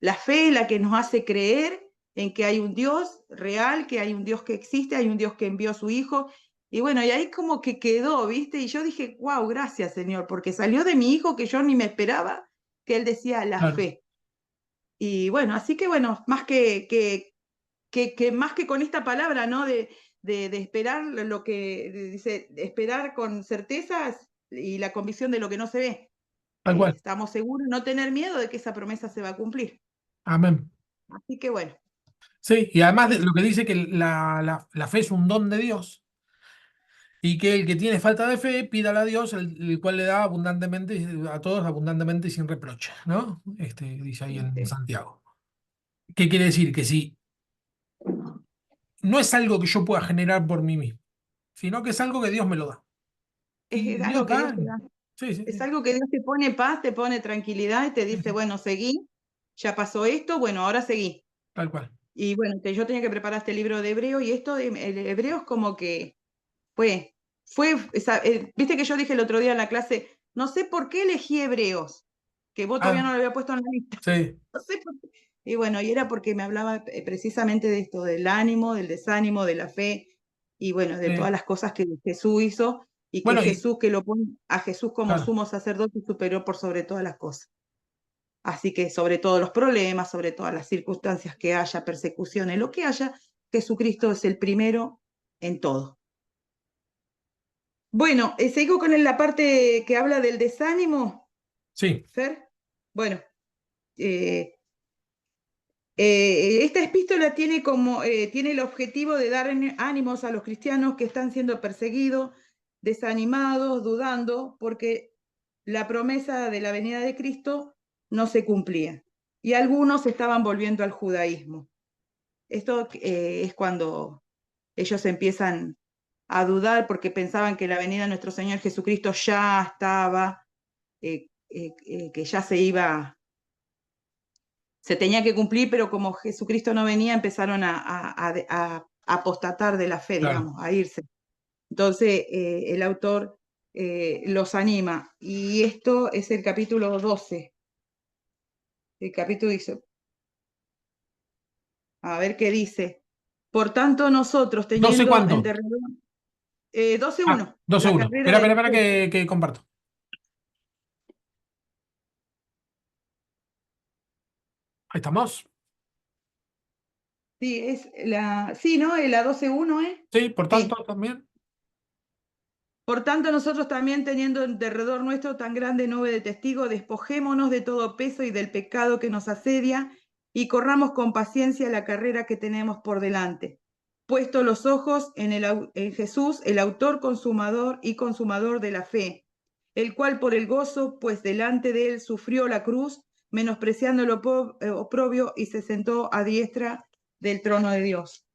La fe es la que nos hace creer en que hay un Dios real, que hay un Dios que existe, hay un Dios que envió a su Hijo. Y bueno, y ahí como que quedó, ¿viste? Y yo dije, wow, gracias, Señor, porque salió de mi hijo que yo ni me esperaba, que él decía la Claro. fe. Y bueno, así que bueno, más más que con esta palabra, ¿no? De esperar lo que dice, de esperar con certezas y la convicción de lo que no se ve. Tal cual. Estamos seguros, no tener miedo de que esa promesa se va a cumplir. Amén. Así que bueno. Sí, y además de lo que dice que la fe es un don de Dios y que el que tiene falta de fe, pídale a Dios, el cual le da abundantemente a todos, abundantemente y sin reproche, ¿no? Dice ahí en Santiago. ¿Qué quiere decir? Que si no es algo que yo pueda generar por mí mismo, sino que es algo que Dios me lo da. Y Es Dios algo que Dios da. te da. Sí, sí, Es sí. algo que Dios te pone paz, te pone tranquilidad y te Sí, dice, sí, bueno, seguí, ya pasó esto, bueno, ahora seguí. tal cual. Y bueno, yo tenía que preparar este libro de Hebreo, y esto de el hebreo es como que viste que yo dije el otro día en la clase, no sé por qué elegí Hebreos, que vos todavía Ah, no lo había puesto en la lista. sí, No sé por qué. Y bueno, y era porque me hablaba precisamente de esto, del ánimo, del desánimo, de la fe, y bueno, de todas sí. las cosas que Jesús hizo, y que Bueno, y Jesús, que lo pone a Jesús como claro, sumo sacerdote superior por sobre todas las cosas. Así que sobre todos los problemas, sobre todas las circunstancias que haya, persecuciones, lo que haya, Jesucristo es el primero en todo. Bueno, sigo con la parte que habla del desánimo, sí, Fer. Bueno, esta epístola tiene el objetivo de dar ánimos a los cristianos que están siendo perseguidos, desanimados, dudando, porque la promesa de la venida de Cristo no se cumplía. Y algunos estaban volviendo al judaísmo. Esto es cuando ellos empiezan a dudar porque pensaban que la venida de nuestro Señor Jesucristo ya estaba, que ya se tenía que cumplir, pero como Jesucristo no venía, empezaron a apostatar de la fe, claro. digamos, a irse. Entonces, el autor los anima, y esto es el capítulo 12. El capítulo dice, a ver qué dice. Por tanto, nosotros 12 teniendo cuánto. en derredor, 12-1, Ah, 12-1. la carrera Espera, de la espera, fe. que comparto. Ahí estamos. Sí, sí, ¿no? La 12-1, ¿eh? Sí, por Sí. tanto, también. Por tanto, nosotros también teniendo en derredor nuestro tan grande nube de testigos, despojémonos de todo peso y del pecado que nos asedia y corramos con paciencia la carrera que tenemos por delante. Puesto los ojos en Jesús, el autor y consumador de la fe, el cual por el gozo, pues delante de él sufrió la cruz, menospreciando el oprobio y se sentó a diestra del trono de Dios.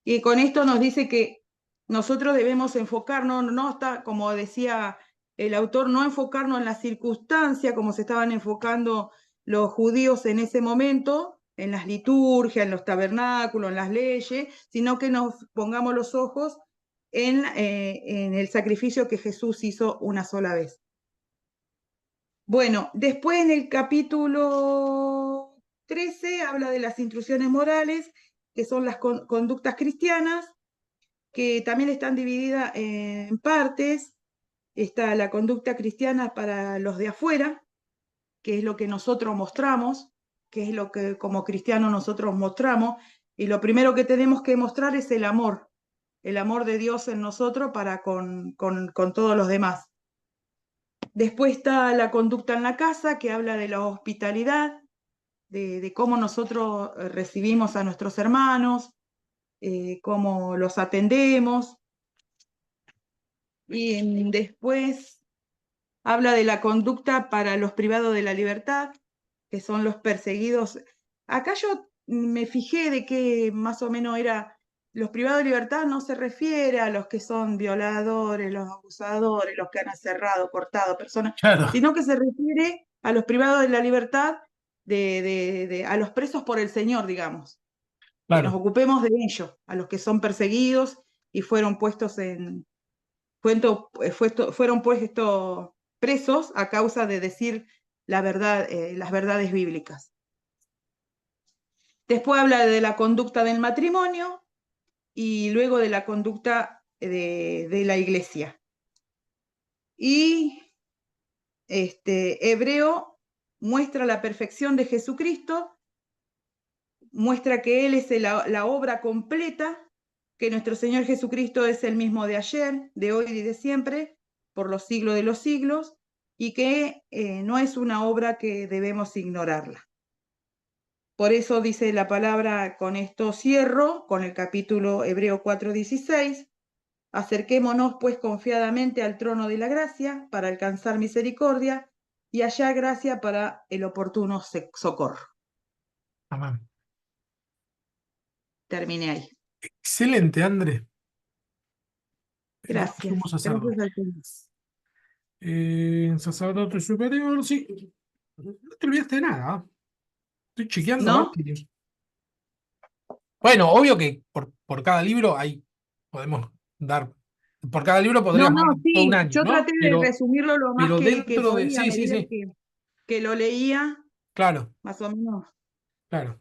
Y con esto nos dice que nosotros debemos enfocarnos, no está, como decía el autor, no enfocarnos en la circunstancia como se estaban enfocando los judíos en ese momento, en las liturgias, en los tabernáculos, en las leyes, sino que nos pongamos los ojos en el sacrificio que Jesús hizo una sola vez. Bueno, después en el capítulo 13 habla de las instrucciones morales, que son las conductas cristianas, que también están divididas en partes. Está la conducta cristiana para los de afuera, que es lo que nosotros mostramos, que es lo que como cristianos nosotros mostramos, y lo primero que tenemos que mostrar es el amor de Dios en nosotros para con todos los demás. Después está la conducta en la casa, que habla de la hospitalidad, de cómo nosotros recibimos a nuestros hermanos, cómo los atendemos. Y después habla de la conducta para los privados de la libertad, que son los perseguidos. Acá yo me fijé de que más o menos era, los privados de libertad no se refiere a los que son violadores, los abusadores, los que han aserrado, cortado personas, Claro, sino que se refiere a los privados de la libertad, a los presos por el Señor, digamos. Que nos claro. ocupemos de ellos, a los que son perseguidos y fueron puestos fueron puestos presos a causa de decir la verdad, las verdades bíblicas. Después habla de la conducta del matrimonio y luego de la conducta de la iglesia. Y Hebreo muestra la perfección de Jesucristo, muestra que Él es la obra completa, que nuestro Señor Jesucristo es el mismo de ayer, de hoy y de siempre, por los siglos de los siglos, y que no es una obra que debemos ignorarla. Por eso dice la palabra, con esto cierro, con el capítulo Hebreo 4:16, acerquémonos pues confiadamente al trono de la gracia para alcanzar misericordia y hallar gracia para el oportuno socorro. Amén. Terminé ahí. Excelente, André. Gracias. Sumo sacerdote. Gracias a todos. Sacerdote superior, sí. No te olvidaste de nada. Estoy chequeando, ¿No? Bueno, obvio que por cada libro podemos dar, por cada libro No, podríamos dar todo un sí, año, yo ¿no? traté de resumirlo lo más Pero que dentro de, podía a sí, sí, medida sí, que lo leía, claro, más o menos. claro.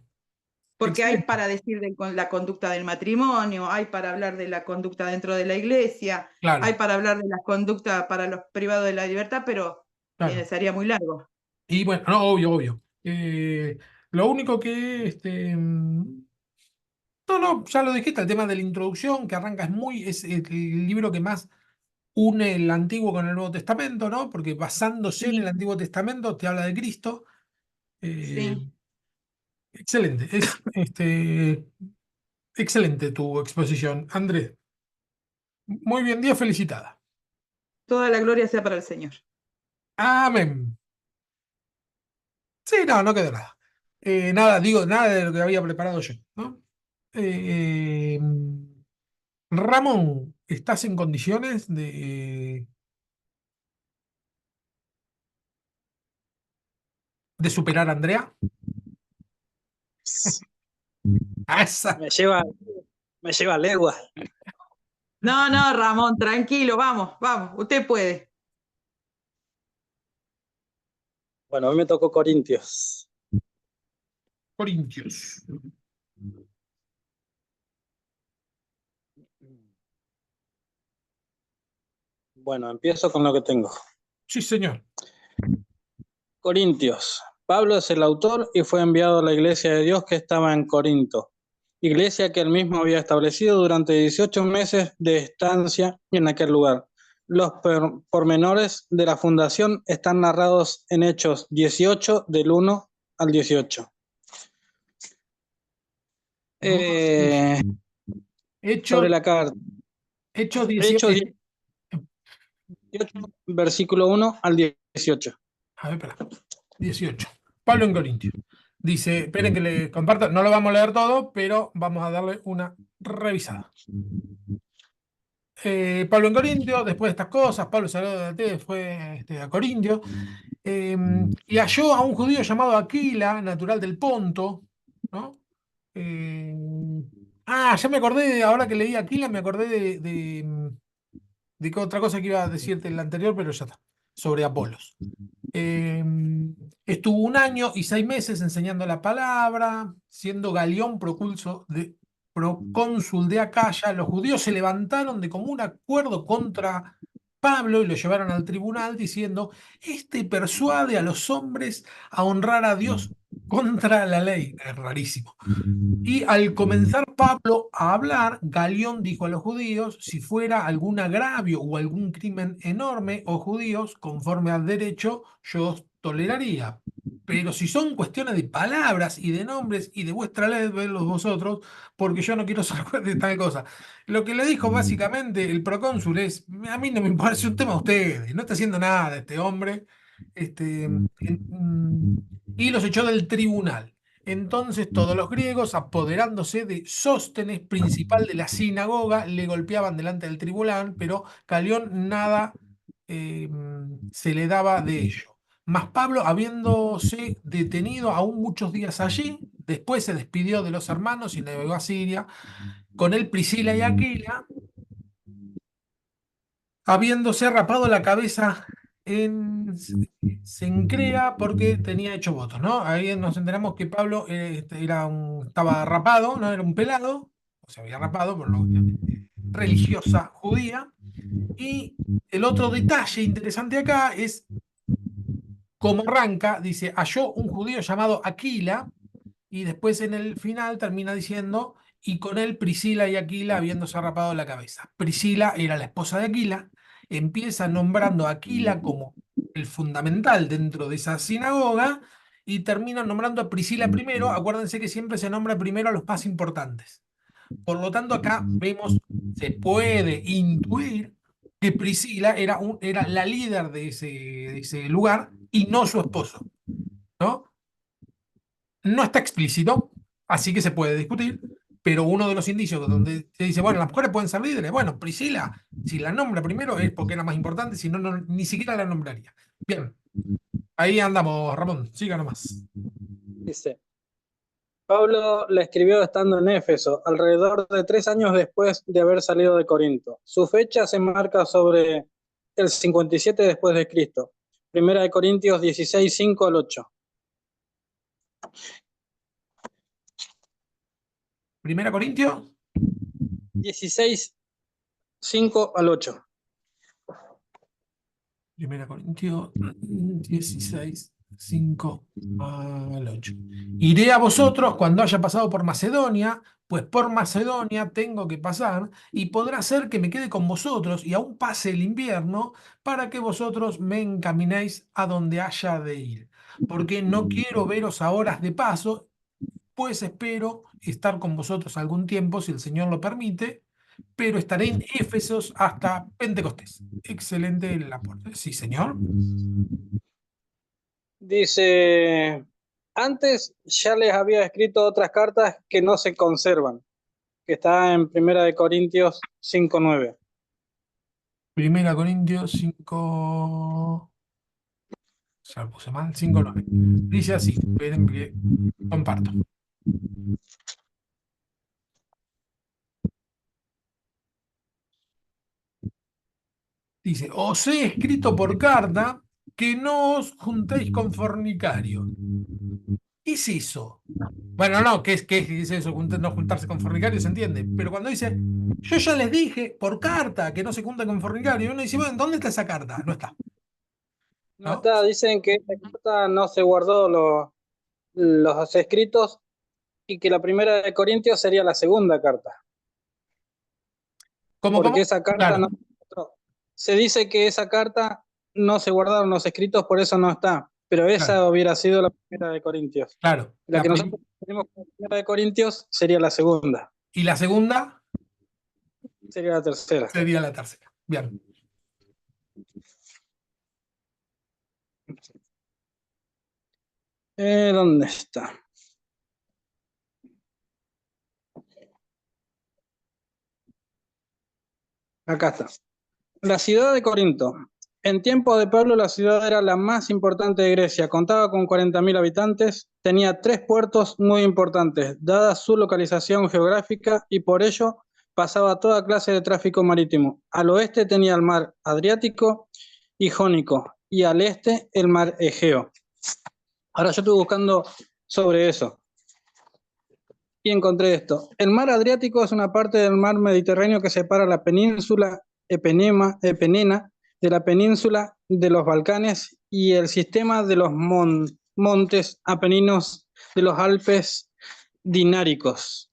Porque hay Excelente, para decir la conducta del matrimonio, hay para hablar de la conducta dentro de la iglesia, hay claro, para hablar de la conducta para los privados de la libertad, pero claro. sería muy largo. Y bueno, no, obvio, obvio. Lo único que, no, no, ya lo dijiste, el tema de la introducción, que arranca es el libro que más une el Antiguo con el Nuevo Testamento, ¿no? Porque basándose en el Sí, Antiguo Testamento te habla de Cristo. Eh, sí. excelente, excelente tu exposición, Andrés. Muy bien, día felicitada. Toda la gloria sea para el Señor. Amén. Sí, no, no quedó nada. Nada, digo, nada de lo que había preparado yo, ¿no? Eh, Ramón, ¿estás en condiciones de superar a Andrea? Esa. Me lleva legua. No, no, Ramón, tranquilo, vamos, vamos, usted puede. Bueno, a mí me tocó Corintios. Corintios. Bueno, empiezo con lo que tengo. Sí, señor. Corintios. Pablo es el autor y fue enviado a la iglesia de Dios que estaba en Corinto, iglesia que él mismo había establecido durante 18 meses de estancia en aquel lugar. Los pormenores de la fundación están narrados en Hechos 18, del 1 al 18. Hechos, Sobre la carta. Hechos Hechos 18. 18, versículo 1 al 18. A ver, espera. 18. Pablo en Corintios. Dice, esperen que le comparto, no lo vamos a leer todo, pero vamos a darle una revisada. Pablo en Corintios, después de estas cosas, Pablo salió de Atenas, fue a Corintios, y halló a un judío llamado Aquila, natural del Ponto, ¿no? Ya me acordé, ahora que leí Aquila, me acordé de que otra cosa que iba a decirte en la anterior, pero ya está, sobre Apolos. Estuvo 1 año y 6 meses enseñando la palabra, siendo Galión procónsul de Acaya. Los judíos se levantaron de común acuerdo contra Pablo y lo llevaron al tribunal diciendo, este persuade a los hombres a honrar a Dios contra la ley. Es rarísimo. Y al comenzar Pablo a hablar, Galión dijo a los judíos, si fuera algún agravio o algún crimen enorme, oh judíos, conforme al derecho, yo os toleraría. Pero si son cuestiones de palabras y de nombres y de vuestra ley, vedlos vosotros, porque yo no quiero ser juez de tal cosa. Lo que le dijo básicamente el procónsul es, a mí no me parece un tema a ustedes, no está haciendo nada este hombre, y los echó del tribunal. Entonces todos los griegos, apoderándose de Sóstenes, principal de la sinagoga, le golpeaban delante del tribunal, pero Galión nada eh, se le daba de ello. Mas Pablo, habiéndose detenido aún muchos días allí, después se despidió de los hermanos y navegó a Siria, con él Priscila y Aquila, habiéndose rapado la cabeza en Cencrea porque tenía hecho votos, ¿no? Ahí nos enteramos que Pablo estaba rapado, no era un pelado, o se había rapado por lo religiosa judía. Y el otro detalle interesante acá es cómo arranca, dice, halló un judío llamado Aquila, y después en el final termina diciendo, y con él Priscila y Aquila habiéndose rapado la cabeza. Priscila era la esposa de Aquila, empieza nombrando a Aquila como el fundamental dentro de esa sinagoga, y termina nombrando a Priscila primero. Acuérdense que siempre se nombra primero a los más importantes. Por lo tanto, acá vemos, se puede intuir que Priscila era la líder de ese lugar y no su esposo, ¿no? No está explícito, así que se puede discutir, pero uno de los indicios donde se dice, bueno, las mujeres pueden ser líderes, bueno, Priscila, si la nombra primero es porque era más importante, si no, ni siquiera la nombraría. Bien, ahí andamos, Ramón, siga nomás. Dice, Pablo la escribió estando en Éfeso, alrededor de 3 años después de haber salido de Corinto. Su fecha se marca sobre el 57 después de Cristo. Primera de Corintios 16, 5 al 8. Primera Corintios. 16, 5 al 8. Primera Corintios 16, 5 al 8. Iré a vosotros cuando haya pasado por Macedonia, pues por Macedonia tengo que pasar, y podrá ser que me quede con vosotros y aún pase el invierno, para que vosotros me encaminéis a donde haya de ir. Porque no quiero veros a horas de paso, pues espero estar con vosotros algún tiempo, si el Señor lo permite, pero estaré en Éfesos hasta Pentecostés. Excelente el aporte. Sí, señor. Dice, antes ya les había escrito otras cartas que no se conservan, que está en Primera de Corintios 5, 9. Primera Corintios 5. Ya lo puse mal, 5:9. Dice así, esperen que comparto. Dice, os he escrito por carta que no os juntéis con fornicarios. ¿Qué es eso? Bueno, no, ¿qué dice eso? No juntarse con fornicarios, se entiende. Pero cuando dice, yo ya les dije por carta que no se junta con fornicarios, uno dice, bueno, ¿dónde está esa carta? No está, No ¿no? está, dicen que esta carta no se guardó los escritos y que la primera de Corintios sería la segunda carta, porque ¿Cómo? esa carta Claro, no. Se dice que esa carta no se guardaron los escritos, por eso no está, pero claro, esa hubiera sido la primera de Corintios. claro. La que nosotros tenemos como primera de Corintios sería la segunda, Y la segunda sería la tercera. sería la tercera. Bien. ¿Dónde está? Acá está. La ciudad de Corinto. En tiempos de Pablo, la ciudad era la más importante de Grecia. Contaba con 40.000 habitantes, tenía 3 puertos muy importantes, dada su localización geográfica, y por ello pasaba toda clase de tráfico marítimo. Al oeste tenía el mar Adriático y Jónico, y al este el mar Egeo. Ahora yo estuve buscando sobre eso y encontré esto. El mar Adriático es una parte del mar Mediterráneo que separa la península Epenina de la península de los Balcanes y el sistema de los montes Apeninos de los Alpes Dináricos.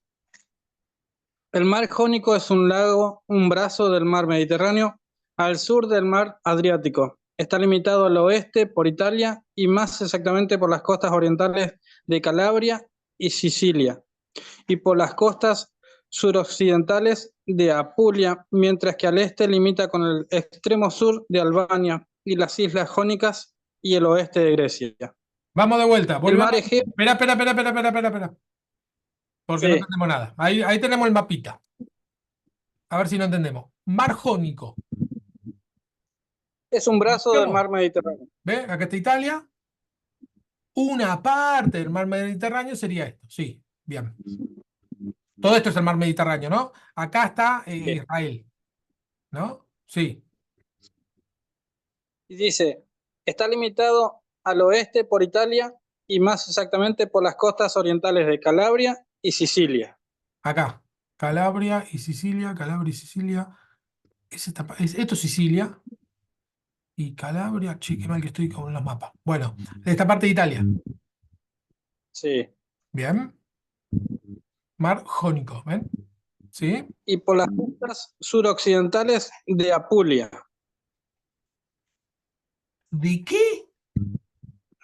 El mar Jónico es un lago, un brazo del mar Mediterráneo al sur del mar Adriático. Está limitado al oeste por Italia y más exactamente por las costas orientales de Calabria y Sicilia, y por las costas suroccidentales de Apulia, mientras que al este limita con el extremo sur de Albania y las islas Jónicas y el oeste de Grecia. Vamos de vuelta, El volvemos. mar Egeo, Espera, espera, espera, espera, espera, espera, espera. Porque no sí, entendemos nada. Ahí tenemos el mapita. A ver si no entendemos. Mar Jónico. es un brazo del ¿Vemos? mar Mediterráneo. ¿Ve? Acá está Italia. Una parte del mar Mediterráneo sería esto. Sí, bien. Todo esto es el mar Mediterráneo, ¿no? Acá está Sí. Israel, ¿no? Sí. Y dice, está limitado al oeste por Italia y más exactamente por las costas orientales de Calabria y Sicilia. Acá. Calabria y Sicilia. Calabria y Sicilia. Esto es Sicilia. Y Calabria. Che, qué mal que estoy con los mapas. Bueno, de esta parte de Italia. Sí. Bien. Mar Jónico, ¿ven? ¿Sí? Y por las costas suroccidentales de Apulia. ¿De qué?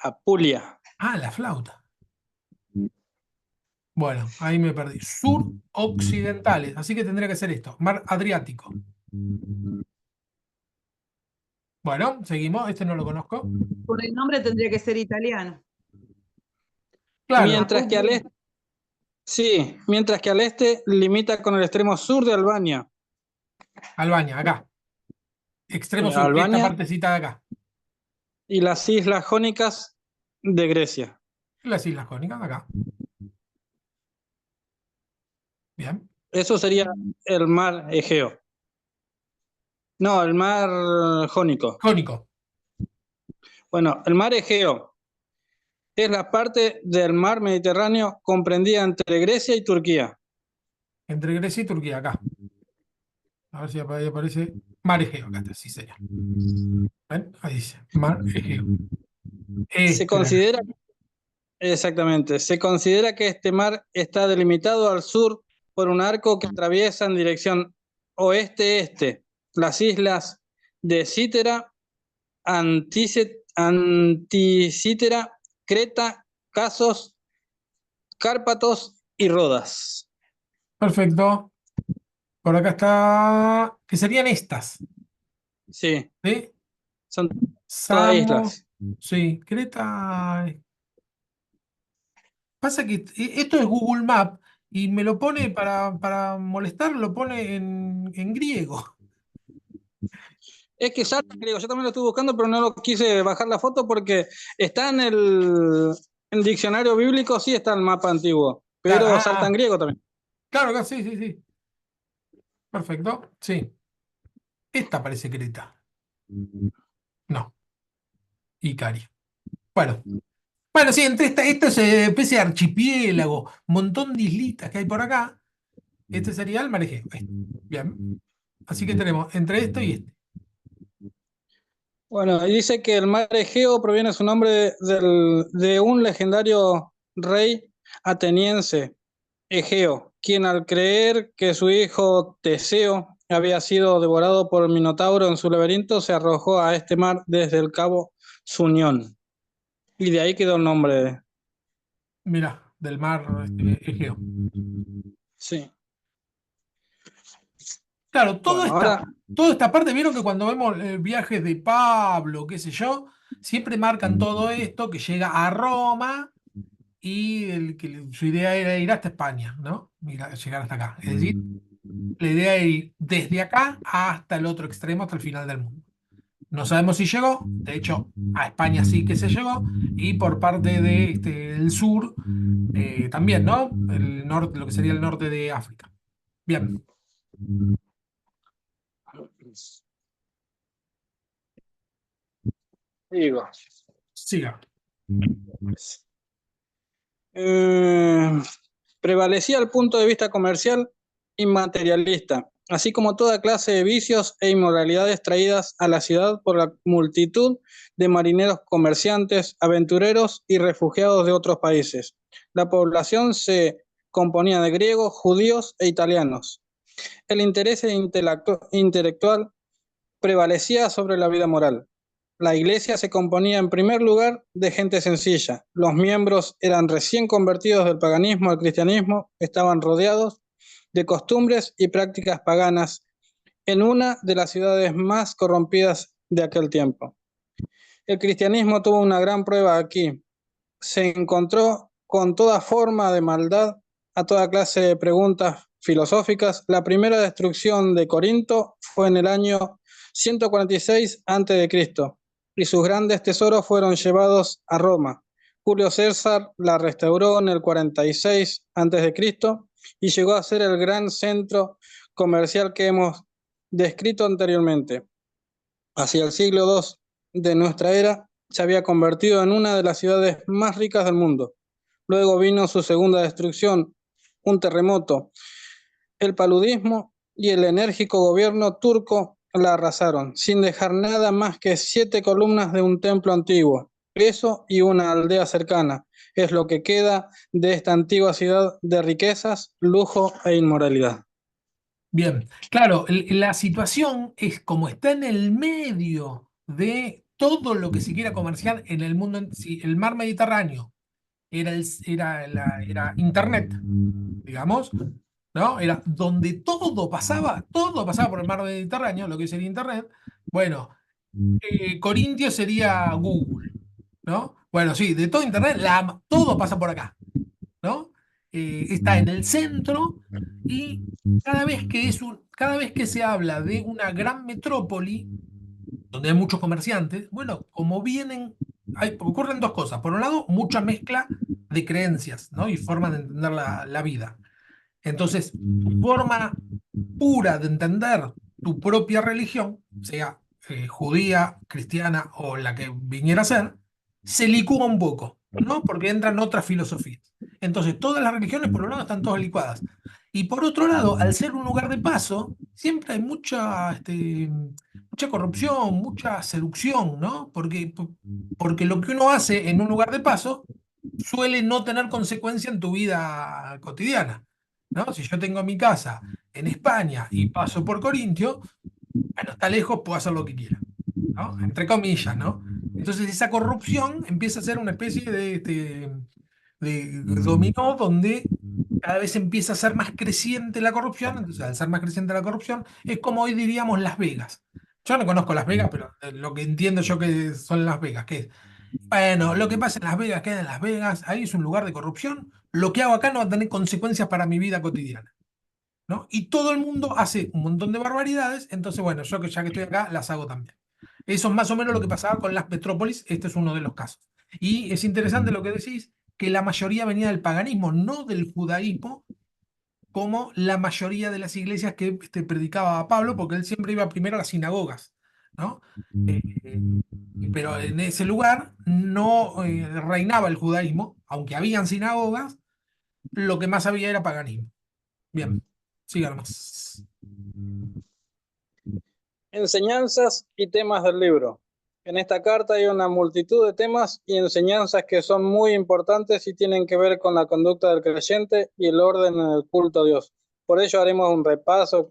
Apulia. Ah, la flauta. Bueno, ahí me perdí. Suroccidentales. Así que tendría que ser esto. Mar Adriático. Bueno, seguimos. Este no lo conozco. Por el nombre tendría que ser italiano. Claro. Mientras que al este, sí, mientras que al este limita con el extremo sur de Albania. Albania, acá. Extremo sur. Esta Albania partecita de acá. y las islas Jónicas de Grecia. Las Islas Jónicas, acá. Bien. Eso sería el mar Egeo. No, el mar Jónico. Jónico. Bueno, el mar Egeo es la parte del mar Mediterráneo comprendida entre Grecia y Turquía. Entre Grecia y Turquía, acá. A ver si ahí aparece Mar Egeo. Acá está, sí, señor. ¿Ven? Ahí dice. Mar Egeo. Se Este, considera, exactamente, se considera que este mar está delimitado al sur por un arco que atraviesa en dirección oeste-este las islas de Cítera, Anticítera, Creta, Casos, Cárpatos y Rodas. perfecto. Por acá está. Que serían estas. Sí, ¿Sí? son todas Samos. islas. Sí, Creta. Pasa que esto es Google Map y me lo pone para molestar, lo pone en griego. Es que salta en griego, yo también lo estuve buscando, pero no lo quise bajar la foto porque está en el diccionario bíblico, sí está el mapa antiguo, Claro, pero salta en griego también. claro, que sí, sí, sí. Perfecto. Sí. Esta parece Creta. No. Icari. Bueno, Bueno, sí, entre esta especie de archipiélago, montón de islitas que hay por acá, este sería el mar Egeo. Bien. Así que tenemos entre esto y este. Bueno, y dice que el mar Egeo proviene su nombre de un legendario rey ateniense, Egeo, quien al creer que su hijo Teseo había sido devorado por el Minotauro en su laberinto, se arrojó a este mar desde el cabo Sunión. Y de ahí quedó el nombre. Mira, del mar Egeo. Sí. Claro, Bueno, ahora, toda esta parte, vieron que cuando vemos viajes de Pablo, qué sé yo, siempre marcan todo esto, que llega a Roma y que su idea era ir hasta España, ¿no? Llegar hasta acá. Es decir, la idea era ir desde acá hasta el otro extremo, hasta el final del mundo. No sabemos si llegó, de hecho, a España sí que se llegó, y por parte del sur también, ¿no? El norte, lo que sería el norte de África. Bien, digo, siga. eh, prevalecía el punto de vista comercial y materialista, así como toda clase de vicios e inmoralidades traídas a la ciudad por la multitud de marineros comerciantes, aventureros y refugiados de otros países. La población se componía de griegos, judíos e italianos. El interés intelectual prevalecía sobre la vida moral. La iglesia se componía en primer lugar de gente sencilla. Los miembros eran recién convertidos del paganismo al cristianismo, estaban rodeados de costumbres y prácticas paganas en una de las ciudades más corrompidas de aquel tiempo. El cristianismo tuvo una gran prueba aquí. Se encontró con toda forma de maldad, a toda clase de preguntas filosóficas. La primera destrucción de Corinto fue en el año 146 a.C. y sus grandes tesoros fueron llevados a Roma. Julio César la restauró en el 46 a.C. y llegó a ser el gran centro comercial que hemos descrito anteriormente. Hacia el siglo II de nuestra era, se había convertido en una de las ciudades más ricas del mundo. Luego vino su segunda destrucción, un terremoto. El paludismo y el enérgico gobierno turco la arrasaron, sin dejar nada más que 7 columnas de un templo antiguo. Eso y una aldea cercana es lo que queda de esta antigua ciudad de riquezas, lujo e inmoralidad. Bien, claro, la situación es como está en el medio de todo lo que se quiera comerciar en el mundo. Si el mar Mediterráneo era Internet, digamos, ¿no? Era donde todo pasaba por el mar Mediterráneo, lo que sería Internet. Bueno, Corintio sería Google, ¿no? Bueno, sí, de todo Internet, todo pasa por acá, ¿no? Está en el centro y cada vez que se habla de una gran metrópoli, donde hay muchos comerciantes, bueno, como ocurren dos cosas. Por un lado, mucha mezcla de creencias, ¿no? Y formas de entender la vida. Entonces, tu forma pura de entender tu propia religión, sea judía, cristiana o la que viniera a ser, se licúa un poco, ¿no? Porque entran otras filosofías. Entonces, todas las religiones, por un lado, están todas licuadas. Y por otro lado, al ser un lugar de paso, siempre hay mucha corrupción, mucha seducción, ¿no? Porque lo que uno hace en un lugar de paso suele no tener consecuencia en tu vida cotidiana, ¿no? Si yo tengo mi casa en España y paso por Corintio, bueno, está lejos, puedo hacer lo que quiera, ¿no? Entre comillas, ¿no? Entonces esa corrupción empieza a ser una especie de dominó donde cada vez empieza a ser más creciente la corrupción. Entonces, al ser más creciente la corrupción, es como hoy diríamos Las Vegas. Yo no conozco Las Vegas, pero lo que entiendo yo que son Las Vegas, que es, bueno, lo que pasa en Las Vegas queda en Las Vegas, ahí es un lugar de corrupción, lo que hago acá no va a tener consecuencias para mi vida cotidiana, ¿no? Y todo el mundo hace un montón de barbaridades, entonces, bueno, yo que ya que estoy acá, las hago también. Eso es más o menos lo que pasaba con las metrópolis, este es uno de los casos. Y es interesante lo que decís, que la mayoría venía del paganismo, no del judaísmo, como la mayoría de las iglesias que predicaba Pablo, porque él siempre iba primero a las sinagogas, ¿no? Pero en ese lugar no reinaba el judaísmo, aunque habían sinagogas, lo que más había era paganismo. Bien, sigan más. Enseñanzas y temas del libro. En esta carta hay una multitud de temas y enseñanzas que son muy importantes y tienen que ver con la conducta del creyente y el orden en el culto a Dios. Por ello haremos un repaso.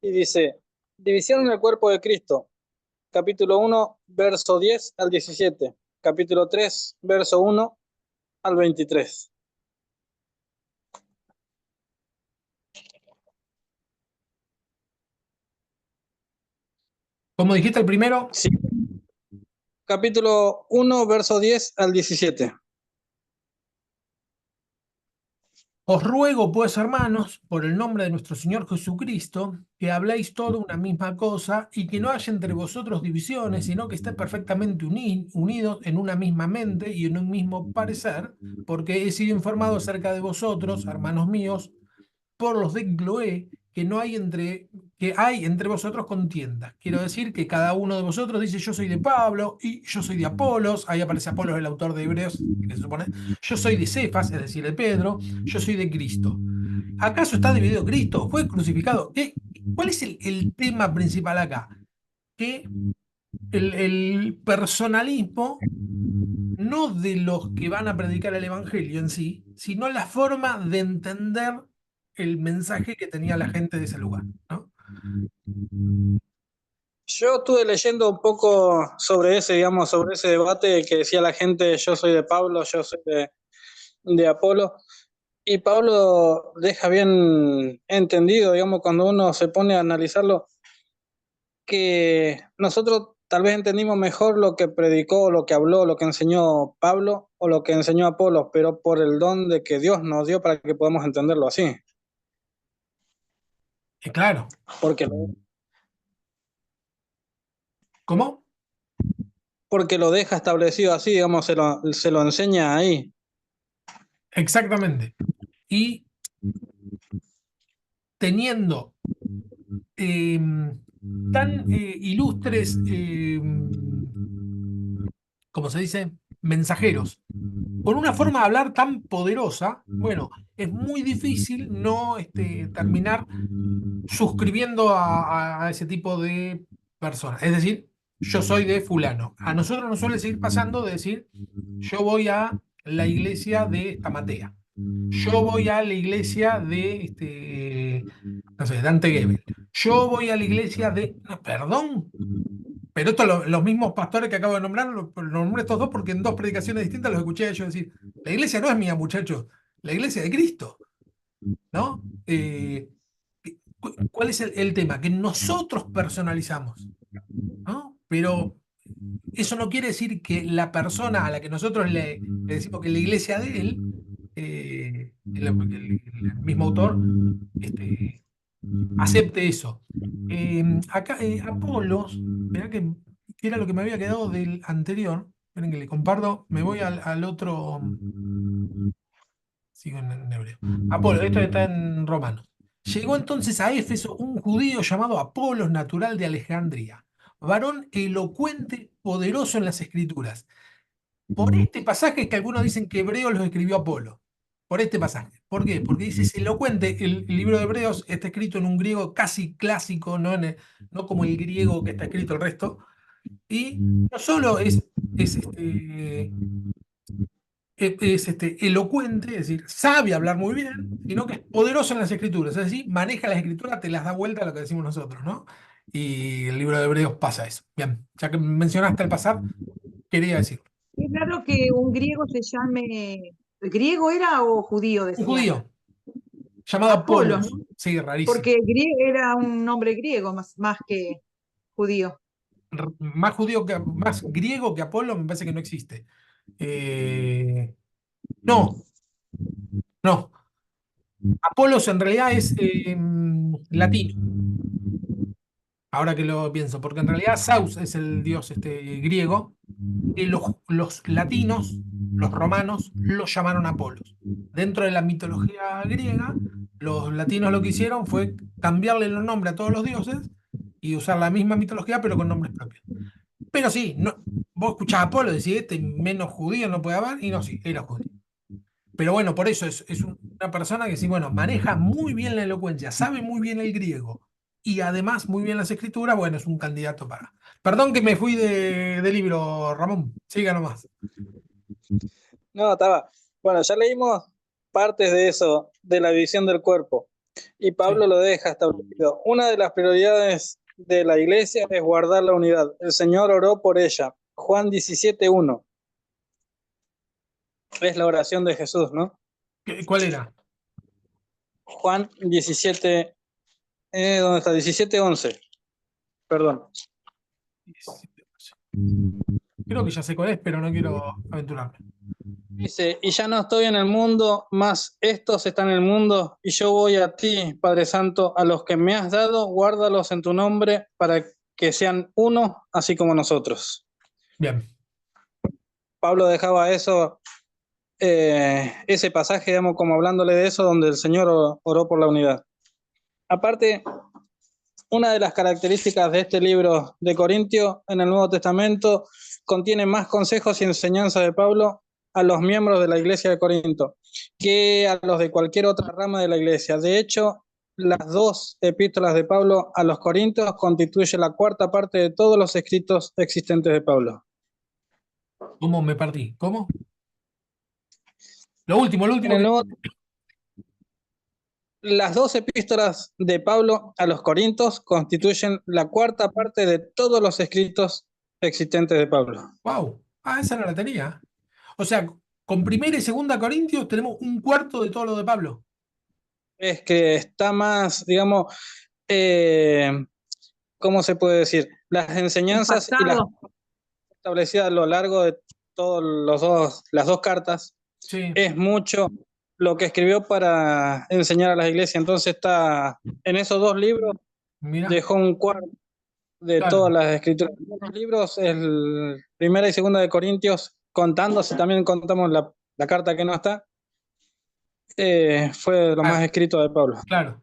Y dice, división en el cuerpo de Cristo. Capítulo 1, verso 10 al 17. Capítulo 3, verso 1 al 23. ¿Cómo dijiste el primero? Sí. Capítulo 1, verso 10 al 17. Os ruego, pues, hermanos, por el nombre de nuestro Señor Jesucristo, que habléis todo una misma cosa y que no haya entre vosotros divisiones, sino que estéis perfectamente unidos en una misma mente y en un mismo parecer, porque he sido informado acerca de vosotros, hermanos míos, por los de Cloé, que hay entre vosotros contiendas. Quiero decir que cada uno de vosotros dice yo soy de Pablo y yo soy de Apolos, ahí aparece Apolos, el autor de Hebreos, que se supone, yo soy de Cefas, es decir, de Pedro, yo soy de Cristo. ¿Acaso está dividido Cristo? ¿Fue crucificado? ¿Cuál es el tema principal acá? Que el personalismo, no de los que van a predicar el Evangelio en sí, sino la forma de entender el mensaje que tenía la gente de ese lugar, ¿no? Yo estuve leyendo un poco sobre ese, digamos, sobre ese debate que decía la gente, yo soy de Pablo, yo soy de Apolo, y Pablo deja bien entendido, digamos, cuando uno se pone a analizarlo, que nosotros tal vez entendimos mejor lo que predicó, lo que habló, lo que enseñó Pablo o lo que enseñó Apolo, pero por el don de que Dios nos dio para que podamos entenderlo así. Claro. Porque ¿Cómo? porque lo deja establecido así, digamos, se lo enseña ahí. Exactamente. Y teniendo tan ilustres, ¿cómo se dice? Mensajeros, con una forma de hablar tan poderosa, bueno, es muy difícil no terminar suscribiendo a ese tipo de personas. Es decir, yo soy de fulano. A nosotros nos suele seguir pasando de decir, yo voy a la iglesia de Estamatea. Yo voy a la iglesia de, no sé, Dante Gebel. Yo voy a la iglesia de... No, perdón, pero esto los mismos pastores que acabo de nombrar, los nombré estos dos porque en dos predicaciones distintas los escuché a ellos decir, la iglesia no es mía, muchachos, la iglesia de Cristo, ¿no? ¿Cuál es el tema? Que nosotros personalizamos, ¿no? Pero eso no quiere decir que la persona a la que nosotros le decimos que es la iglesia de él, el mismo autor, acepte eso. Acá, Apolos, mirá que era lo que me había quedado del anterior. Esperen que le comparto, me voy al otro. Sigo en hebreo. Apolo, esto está en Romanos. Llegó entonces a Éfeso un judío llamado Apolos, natural de Alejandría, varón elocuente, poderoso en las escrituras. Por este pasaje es que algunos dicen que Hebreos los escribió Apolo. Por este pasaje. ¿Por qué? Porque dice es elocuente. El libro de Hebreos está escrito en un griego casi clásico, no como el griego que está escrito el resto. Y no solo es elocuente, es decir, sabe hablar muy bien, sino que es poderoso en las escrituras. Es decir, maneja las escrituras, te las da vuelta a lo que decimos nosotros, ¿no? Y el libro de Hebreos pasa eso. Bien, ya que mencionaste el pasar, quería decir. Es raro que un griego se llame. ¿Griego era o judío, Un decía? judío llamado Apolos, Apolos. ¿no? Sí, rarísimo. Porque era un nombre griego más que judío. Más judío más griego que Apolo, me parece que no existe. No, no. Apolos en realidad es latino. Ahora que lo pienso, porque en realidad Zeus es el dios griego, y los latinos, los romanos, lo llamaron Apolos. Dentro de la mitología griega, los latinos lo que hicieron fue cambiarle los nombres a todos los dioses y usar la misma mitología, pero con nombres propios. Pero sí, no, vos escuchás a Apolo, decís, este menos judío no puede haber, y no, sí, era judío. Pero bueno, por eso es una persona que sí, bueno, maneja muy bien la elocuencia, sabe muy bien el griego y además muy bien las escrituras, bueno, es un candidato para. Perdón que me fui de libro, Ramón, siga nomás. No, estaba. Bueno, ya leímos partes de eso, de la división del cuerpo, y Pablo Sí. lo deja establecido. Una de las prioridades de la iglesia es guardar la unidad. El Señor oró por ella. Juan 17:1. Es la oración de Jesús, ¿no? ¿Cuál era? Juan 17, ¿dónde está? 17:11. Perdón. Creo que ya sé cuál es, pero no quiero aventurarme. Dice, y ya no estoy en el mundo, mas estos están en el mundo, y yo voy a ti, Padre Santo, a los que me has dado, guárdalos en tu nombre, para que sean uno, así como nosotros. Bien. Pablo dejaba eso, ese pasaje, digamos, como hablándole de eso, donde el Señor oró por la unidad. Aparte, una de las características de este libro de Corintios en el Nuevo Testamento contiene más consejos y enseñanzas de Pablo a los miembros de la iglesia de Corinto que a los de cualquier otra rama de la iglesia. De hecho, las dos epístolas de Pablo a los Corintios constituyen la cuarta parte de todos los escritos existentes de Pablo. ¿Cómo me perdí? ¿Cómo? Lo En último el que. Nuevo, las dos epístolas de Pablo a los Corintios constituyen la cuarta parte de todos los escritos existentes de Pablo. ¡Wow! Ah, esa no la tenía. O sea, con primera y segunda Corintios tenemos un cuarto de todo lo de Pablo. Es que está más, digamos, eh, ¿cómo se puede decir? Las enseñanzas y las Impactado. establecidas a lo largo de todas las dos cartas Sí, es mucho lo que escribió para enseñar a las iglesias. Entonces está en esos dos libros, mira, dejó un cuarto de todas claro. las escrituras. En los libros, el primera y segunda de Corintios, contando, si también contamos la carta que no está, fue lo más Ah, escrito de Pablo. claro.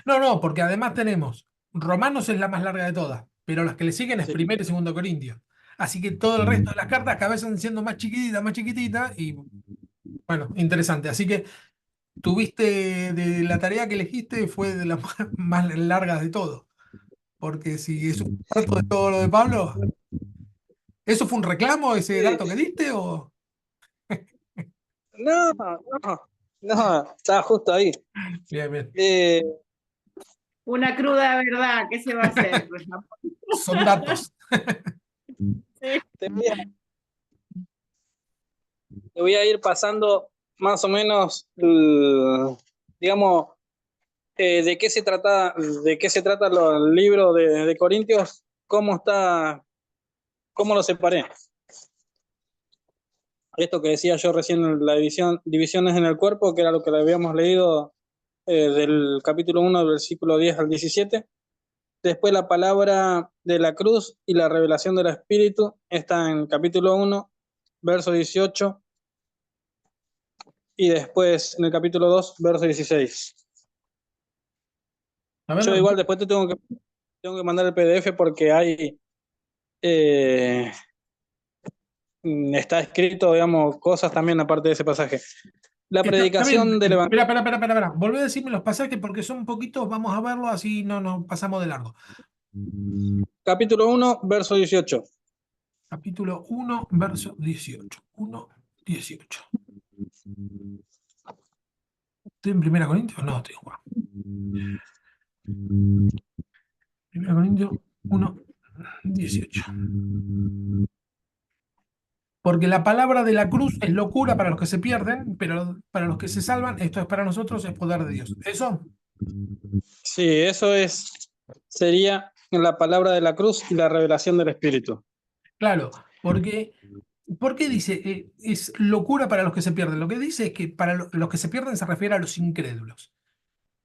No, no, porque además tenemos, Romanos es la más larga de todas, pero las que le siguen es Sí. primera y segunda Corintios. Así que todo el resto de las cartas cada vez van siendo más chiquititas y bueno, interesante. Así que tuviste de la tarea que elegiste fue de las más largas de todo. Porque si es un cuarto de todo lo de Pablo, ¿eso fue un reclamo, ese dato que diste? ¿O? No, no, no, estaba justo ahí. Bien, bien. Eh, Una cruda verdad, ¿qué se va a hacer? Pues, no. Son datos. Sí. te voy a, te voy a ir pasando más o menos, digamos, de qué se trata el libro de Corintios, cómo está, cómo lo separé. Esto que decía yo recién, la divisiones en el cuerpo, que era lo que habíamos leído del capítulo 1, del versículo 10 al 17. Después la palabra de la cruz y la revelación del Espíritu está en capítulo 1, verso 18, y después en el capítulo 2, verso 16. A ver, Yo igual después tengo que mandar el PDF porque hay, está escrito, digamos, cosas también aparte de ese pasaje. La está bien. predicación del Espera, Evangelio. espera, espera, espera, espera. Volvé a decirme los pasajes porque son poquitos, vamos a verlo así no nos pasamos de largo. Capítulo 1, verso 18. Capítulo 1, verso 18. 1, 18. ¿Estoy en Primera Corintios? No, estoy en Juan. Primera Corintios 1, 18. Porque la palabra de la cruz es locura para los que se pierden, pero para los que se salvan, esto es para nosotros, es poder de Dios. ¿Eso? Sí, eso sería la palabra de la cruz y la revelación del Espíritu. Claro, porque, ¿por qué dice es locura para los que se pierden? Lo que dice es que para los que se pierden se refiere a los incrédulos.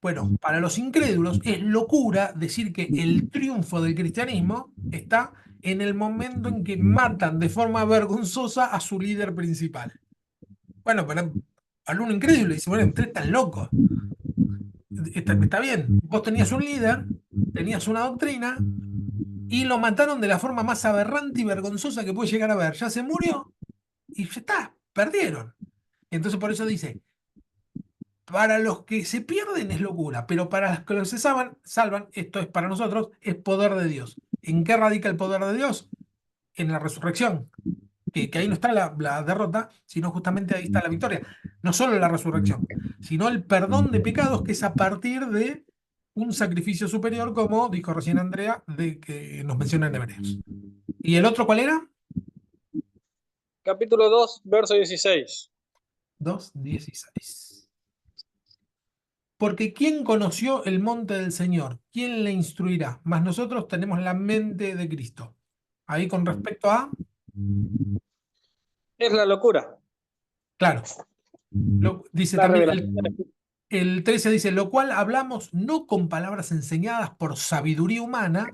Bueno, para los incrédulos es locura decir que el triunfo del cristianismo está en el momento en que matan de forma vergonzosa a su líder principal. Bueno, pero al uno incrédulo dice, bueno, ustedes están locos. Está bien, vos tenías un líder, tenías una doctrina, y lo mataron de la forma más aberrante y vergonzosa que puede llegar a ver. Ya se murió y ya está, perdieron. Entonces por eso dice, para los que se pierden es locura, pero para los que se salvan, esto es para nosotros, es poder de Dios. ¿En qué radica el poder de Dios? En la resurrección. Que ahí no está la derrota, sino justamente ahí está la victoria. No solo la resurrección, sino el perdón de pecados, que es a partir de un sacrificio superior, como dijo recién Andrea, de que nos menciona en Hebreos. ¿Y el otro cuál era? Capítulo 2, verso 16. 2:16. Porque ¿quién conoció el monte del Señor? ¿Quién le instruirá? Mas nosotros tenemos la mente de Cristo. Ahí con respecto a, Es la locura, claro, dice la también revelación del Espíritu. el 13 dice, lo cual hablamos no con palabras enseñadas por sabiduría humana,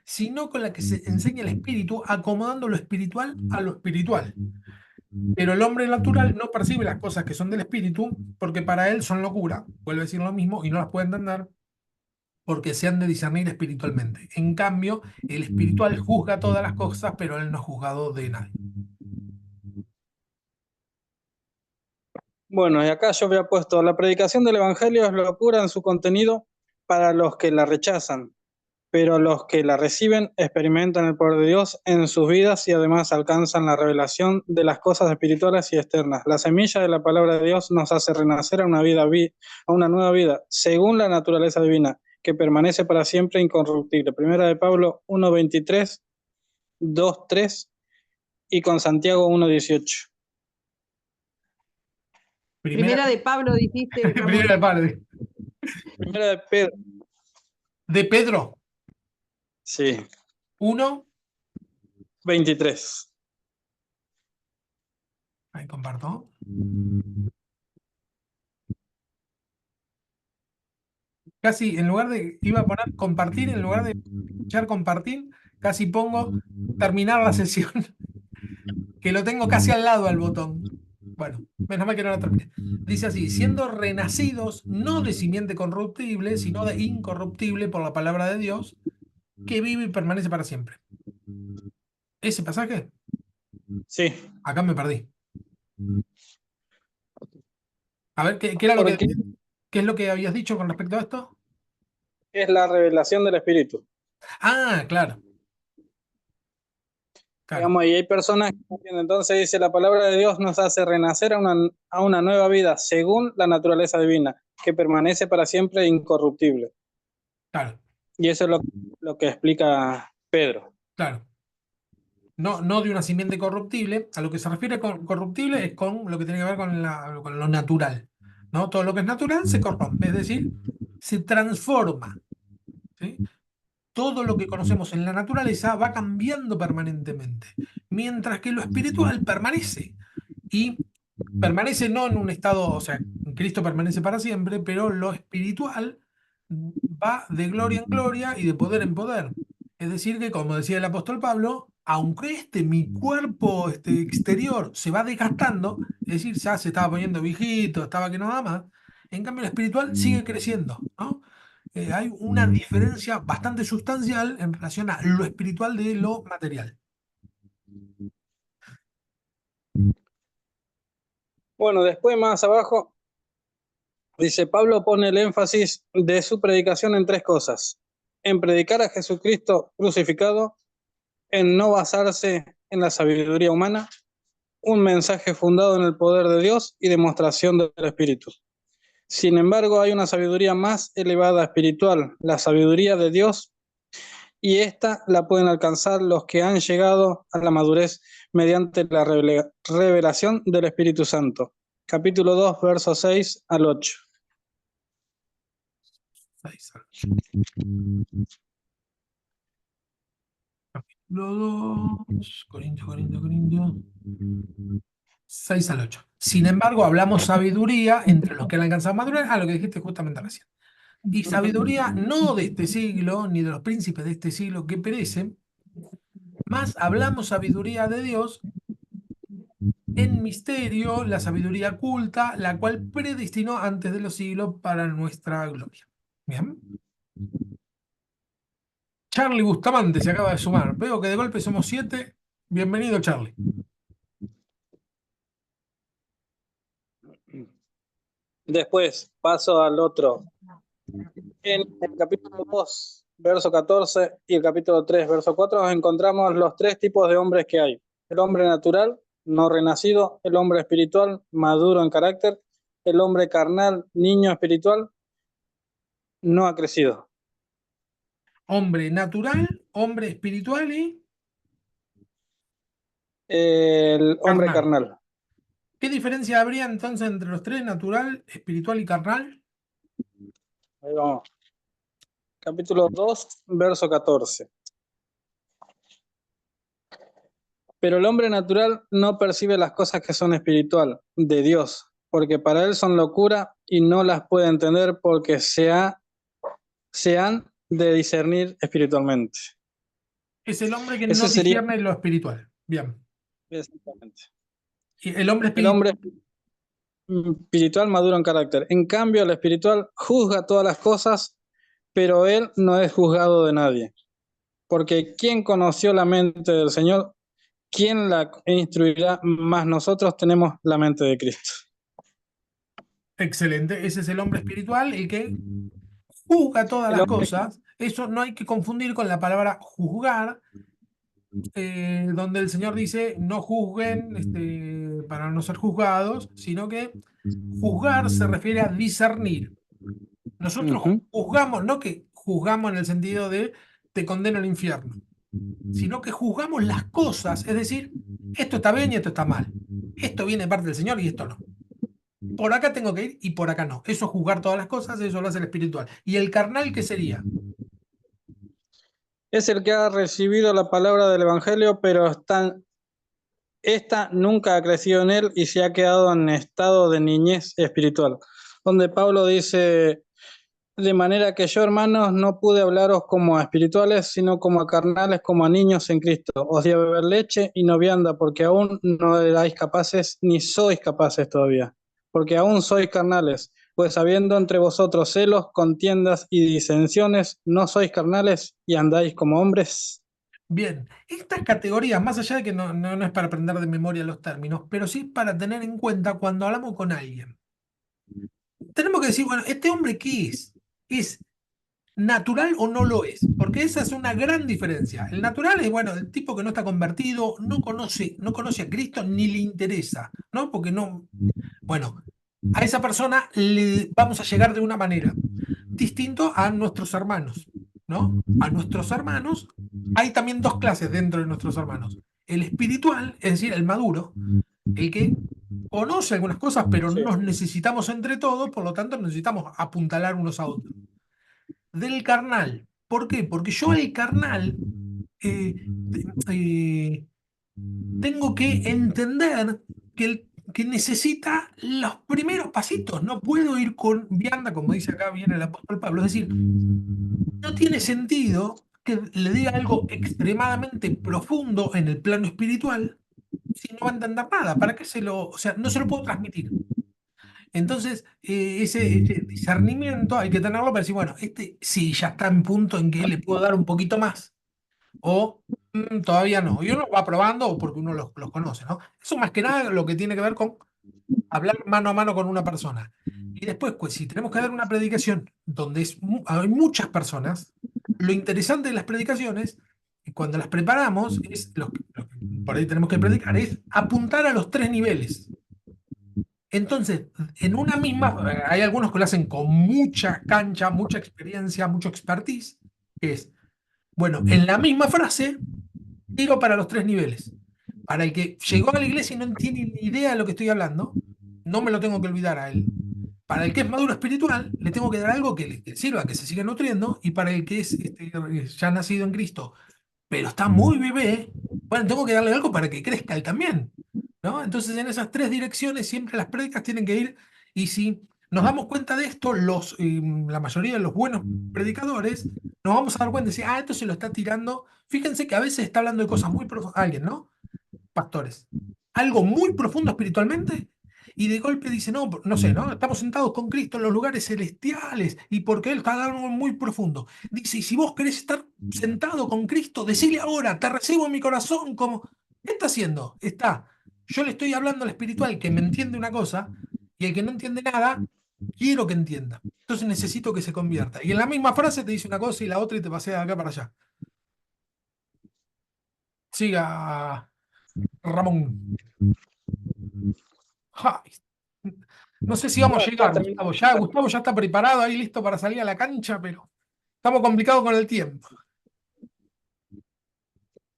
sino con la que se enseña el Espíritu, acomodando lo espiritual a lo espiritual. Pero el hombre natural no percibe las cosas que son del Espíritu, porque para él son locura, vuelve a decir lo mismo, y no las puede entender, porque se han de discernir espiritualmente. En cambio, el espiritual juzga todas las cosas, pero él no es juzgado de nadie. Bueno, y acá yo había puesto, la predicación del Evangelio es locura en su contenido para los que la rechazan, pero los que la reciben experimentan el poder de Dios en sus vidas y además alcanzan la revelación de las cosas espirituales y externas. La semilla de la palabra de Dios nos hace renacer a una a una nueva vida, según la naturaleza divina, que permanece para siempre incorruptible. Primera de Pablo 1:23, 2:3 y con Santiago 1:18. Primera de Pablo, dijiste, Ramón. Primera de Pablo. Primera de Pedro. De Pedro, Sí, 1. 23. Ahí comparto. Casi en lugar de, iba a poner compartir, en lugar de escuchar compartir, casi pongo terminar la sesión, que lo tengo casi al lado al botón. Bueno, menos mal que no la terminé. Dice así, siendo renacidos no de simiente corruptible, sino de incorruptible por la palabra de Dios, que vive y permanece para siempre. Ese pasaje, Sí, acá me perdí. A ver, ¿qué era porque qué es lo que habías dicho con respecto a esto? es la revelación del Espíritu. Ah, claro. Claro, Digamos, y hay personas que no entienden. Entonces dice, la palabra de Dios nos hace renacer a una nueva vida según la naturaleza divina, que permanece para siempre incorruptible. claro, Y eso es lo que explica Pedro. claro. No de una simiente corruptible. A lo que se refiere con corruptible es con lo que tiene que ver con lo natural. ¿No? Todo lo que es natural se corrompe, es decir, se transforma. ¿Sí? Todo lo que conocemos en la naturaleza va cambiando permanentemente, mientras que lo espiritual permanece. Y permanece no en un estado, o sea, Cristo permanece para siempre, pero lo espiritual va de gloria en gloria y de poder en poder. Es decir, que como decía el apóstol Pablo, aunque mi cuerpo exterior se va desgastando, es decir, ya se estaba poniendo viejito, estaba que no da más, en cambio el espiritual sigue creciendo, ¿no? Hay una diferencia bastante sustancial en relación a lo espiritual de lo material. Bueno, después más abajo, dice, Pablo pone el énfasis de su predicación en tres cosas. En predicar a Jesucristo crucificado, en no basarse en la sabiduría humana, un mensaje fundado en el poder de Dios y demostración del Espíritu. Sin embargo, hay una sabiduría más elevada espiritual, la sabiduría de Dios, y esta la pueden alcanzar los que han llegado a la madurez mediante la revelación del Espíritu Santo. Capítulo 2, versos 6 al 8. Capítulo 2, Corintios. 6 al 8. Sin embargo, hablamos sabiduría entre los que han alcanzado madurez, a lo que dijiste justamente recién. Y sabiduría no de este siglo, ni de los príncipes de este siglo que perecen, más hablamos sabiduría de Dios en misterio, la sabiduría oculta, la cual predestinó antes de los siglos para nuestra gloria. Bien. Charlie Bustamante se acaba de sumar. Veo que de golpe somos 7. Bienvenido, Charlie. Después paso al otro. En el capítulo 2, verso 14 y el capítulo 3, verso 4, nos encontramos los tres tipos de hombres que hay. El hombre natural, no renacido, el hombre espiritual, maduro en carácter, el hombre carnal, niño espiritual, no ha crecido. Hombre natural, hombre espiritual y El hombre carnal. carnal. ¿Qué diferencia habría entonces entre los tres, natural, espiritual y carnal? Ahí vamos. Capítulo 2, verso 14. Pero el hombre natural no percibe las cosas que son espiritual, de Dios, porque para él son locura y no las puede entender porque se han de discernir espiritualmente. Es el hombre que Ese no sería discierne lo espiritual. Bien. exactamente. Y el hombre El espiritual. hombre espiritual maduro en carácter. En cambio, el espiritual juzga todas las cosas, pero él no es juzgado de nadie. Porque ¿quién conoció la mente del Señor? ¿Quién la instruirá? Más nosotros tenemos la mente de Cristo. Excelente. Ese es el hombre espiritual, el que juzga todas El las hombre, cosas. Eso no hay que confundir con la palabra juzgar, donde el Señor dice no juzguen para no ser juzgados, sino que juzgar se refiere a discernir. Nosotros juzgamos, no que juzgamos en el sentido de te condeno al infierno, sino que juzgamos las cosas, es decir, esto está bien y esto está mal. Esto viene de parte del Señor y esto no. Por acá tengo que ir y por acá no. Eso es juzgar todas las cosas, eso lo hace el espiritual. ¿Y el carnal qué sería? es el que ha recibido la palabra del Evangelio, pero esta nunca ha crecido en él y se ha quedado en estado de niñez espiritual, donde Pablo dice, de manera que yo, hermanos, no pude hablaros como a espirituales, sino como a carnales, como a niños en Cristo. Os di a beber leche y no vianda, porque aún no erais capaces, ni sois capaces todavía, porque aún sois carnales. Pues habiendo entre vosotros celos, contiendas y disensiones, ¿no sois carnales y andáis como hombres? Bien, estas categorías, más allá de que no es para aprender de memoria los términos, pero sí para tener en cuenta cuando hablamos con alguien. Tenemos que decir, bueno, ¿este hombre qué es? ¿Es natural o no lo es? Porque esa es una gran diferencia. El natural es, bueno, el tipo que no está convertido, no conoce a Cristo ni le interesa, ¿no? Porque no, bueno, a esa persona le vamos a llegar de una manera distinto a nuestros hermanos, ¿no? A nuestros hermanos hay también dos clases dentro de nuestros hermanos. El espiritual, es decir, el maduro, el que conoce algunas cosas, pero Sí. nos necesitamos entre todos, por lo tanto necesitamos apuntalar unos a otros. Del carnal, ¿por qué? Porque yo el carnal eh, tengo que entender que necesita los primeros pasitos. No puedo ir con vianda, como dice acá bien el apóstol Pablo. Es decir, no tiene sentido que le diga algo extremadamente profundo en el plano espiritual si no va a entender nada. ¿Para qué o sea, no se lo puedo transmitir? Entonces, ese discernimiento hay que tenerlo para decir, bueno, este sí ya está en punto en que le puedo dar un poquito más, o todavía no. Y uno va probando porque uno los conoce, ¿no? Eso más que nada lo que tiene que ver con hablar mano a mano con una persona. Y después, pues, si tenemos que dar una predicación donde hay muchas personas, lo interesante de las predicaciones, y cuando las preparamos, es lo que por ahí tenemos que predicar, es apuntar a los tres niveles. Entonces, en una misma, hay algunos que lo hacen con mucha cancha, mucha experiencia, mucho expertise, que es, bueno, en la misma frase, digo para los tres niveles. Para el que llegó a la iglesia y no tiene ni idea de lo que estoy hablando, no me lo tengo que olvidar a él. Para el que es maduro espiritual, le tengo que dar algo que le sirva, que se siga nutriendo, y para el que es ya nacido en Cristo, pero está muy bebé, bueno, tengo que darle algo para que crezca él también, ¿no? Entonces, en esas tres direcciones siempre las prédicas tienen que ir, y si nos damos cuenta de esto, la mayoría de los buenos predicadores, nos vamos a dar cuenta de decir, esto se lo está tirando. Fíjense que a veces está hablando de cosas muy profundas, alguien, ¿no? Pastores. Algo muy profundo espiritualmente, y de golpe dice, no, no sé, ¿no? Estamos sentados con Cristo en los lugares celestiales y porque Él está dando algo muy profundo. Dice, y si vos querés estar sentado con Cristo, decile ahora, te recibo en mi corazón, como, ¿qué está haciendo? Yo le estoy hablando al espiritual que me entiende una cosa y el que no entiende nada, quiero que entienda. Entonces necesito que se convierta. Y en la misma frase te dice una cosa y la otra y te pasea de acá para allá. Siga, Ramón. Ja, no sé si vamos a Bueno, ya llegar, terminamos. Gustavo. Gustavo ya está preparado ahí, listo para salir a la cancha, pero estamos complicados con el tiempo.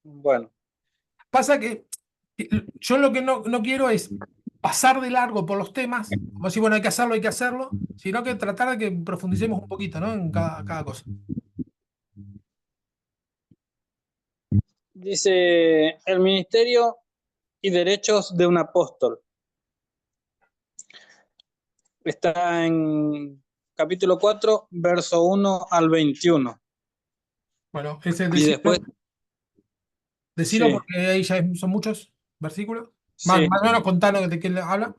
Bueno, Pasa que yo lo que no quiero es pasar de largo por los temas, como si, bueno, hay que hacerlo, sino que tratar de que profundicemos un poquito, ¿no? En cada cosa. dice el ministerio y derechos de un apóstol. Está en capítulo 4, verso 1 al 21. Bueno, ese Y después, decilo sí, porque ahí ya son muchos versículos. sí. Más o menos contanos de qué le habla.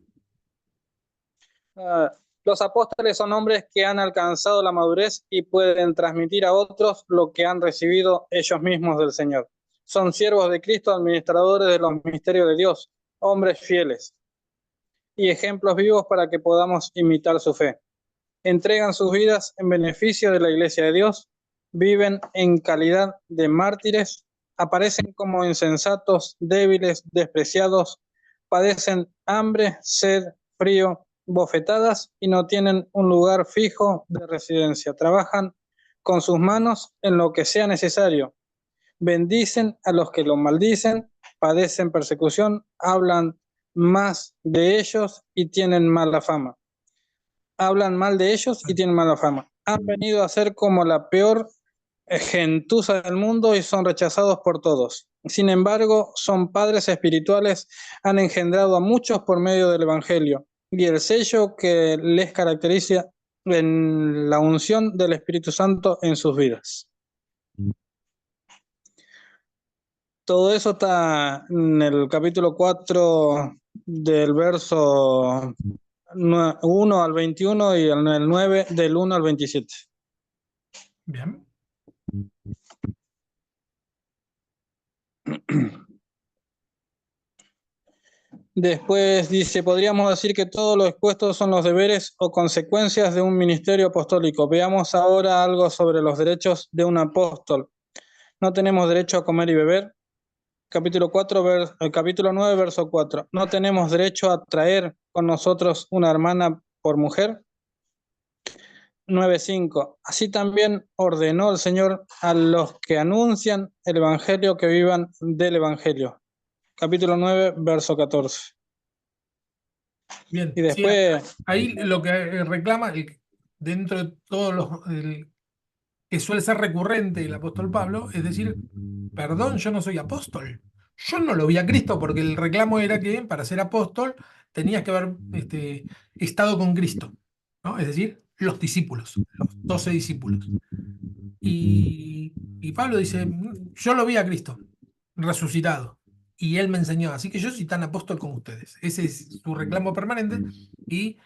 Ah, los apóstoles son hombres que han alcanzado la madurez y pueden transmitir a otros lo que han recibido ellos mismos del Señor. Son siervos de Cristo, administradores de los misterios de Dios, hombres fieles y ejemplos vivos para que podamos imitar su fe. Entregan sus vidas en beneficio de la Iglesia de Dios, viven en calidad de mártires, aparecen como insensatos, débiles, despreciados, padecen hambre, sed, frío, bofetadas y no tienen un lugar fijo de residencia. Trabajan con sus manos en lo que sea necesario. Bendicen a los que los maldicen, padecen persecución, hablan más de ellos y tienen mala fama. Hablan mal de ellos y tienen mala fama. Han venido a ser como la peor gentuza del mundo y son rechazados por todos. Sin embargo, son padres espirituales, han engendrado a muchos por medio del Evangelio y el sello que les caracteriza en la unción del Espíritu Santo en sus vidas. Todo eso está en el capítulo 4 del verso 1 al 21 y en el 9 del 1 al 27. Bien. Después dice, podríamos decir que todo lo expuesto son los deberes o consecuencias de un ministerio apostólico. Veamos ahora algo sobre los derechos de un apóstol. No tenemos derecho a comer y beber. Capítulo 9, verso 4. No tenemos derecho a traer con nosotros una hermana por mujer. 9:5. Así también ordenó el Señor a los que anuncian el Evangelio que vivan del Evangelio. Capítulo 9, verso 14. Bien. Y Sí, después, ahí lo que reclama, dentro de todos que suele ser recurrente el apóstol Pablo, es decir, perdón, yo no soy apóstol. Yo no lo vi a Cristo porque el reclamo era que para ser apóstol tenías que haber estado con Cristo, ¿no? Es decir, los discípulos, los 12 discípulos. Y Pablo dice, yo lo vi a Cristo resucitado y él me enseñó, así que yo soy tan apóstol como ustedes. Ese es su reclamo permanente y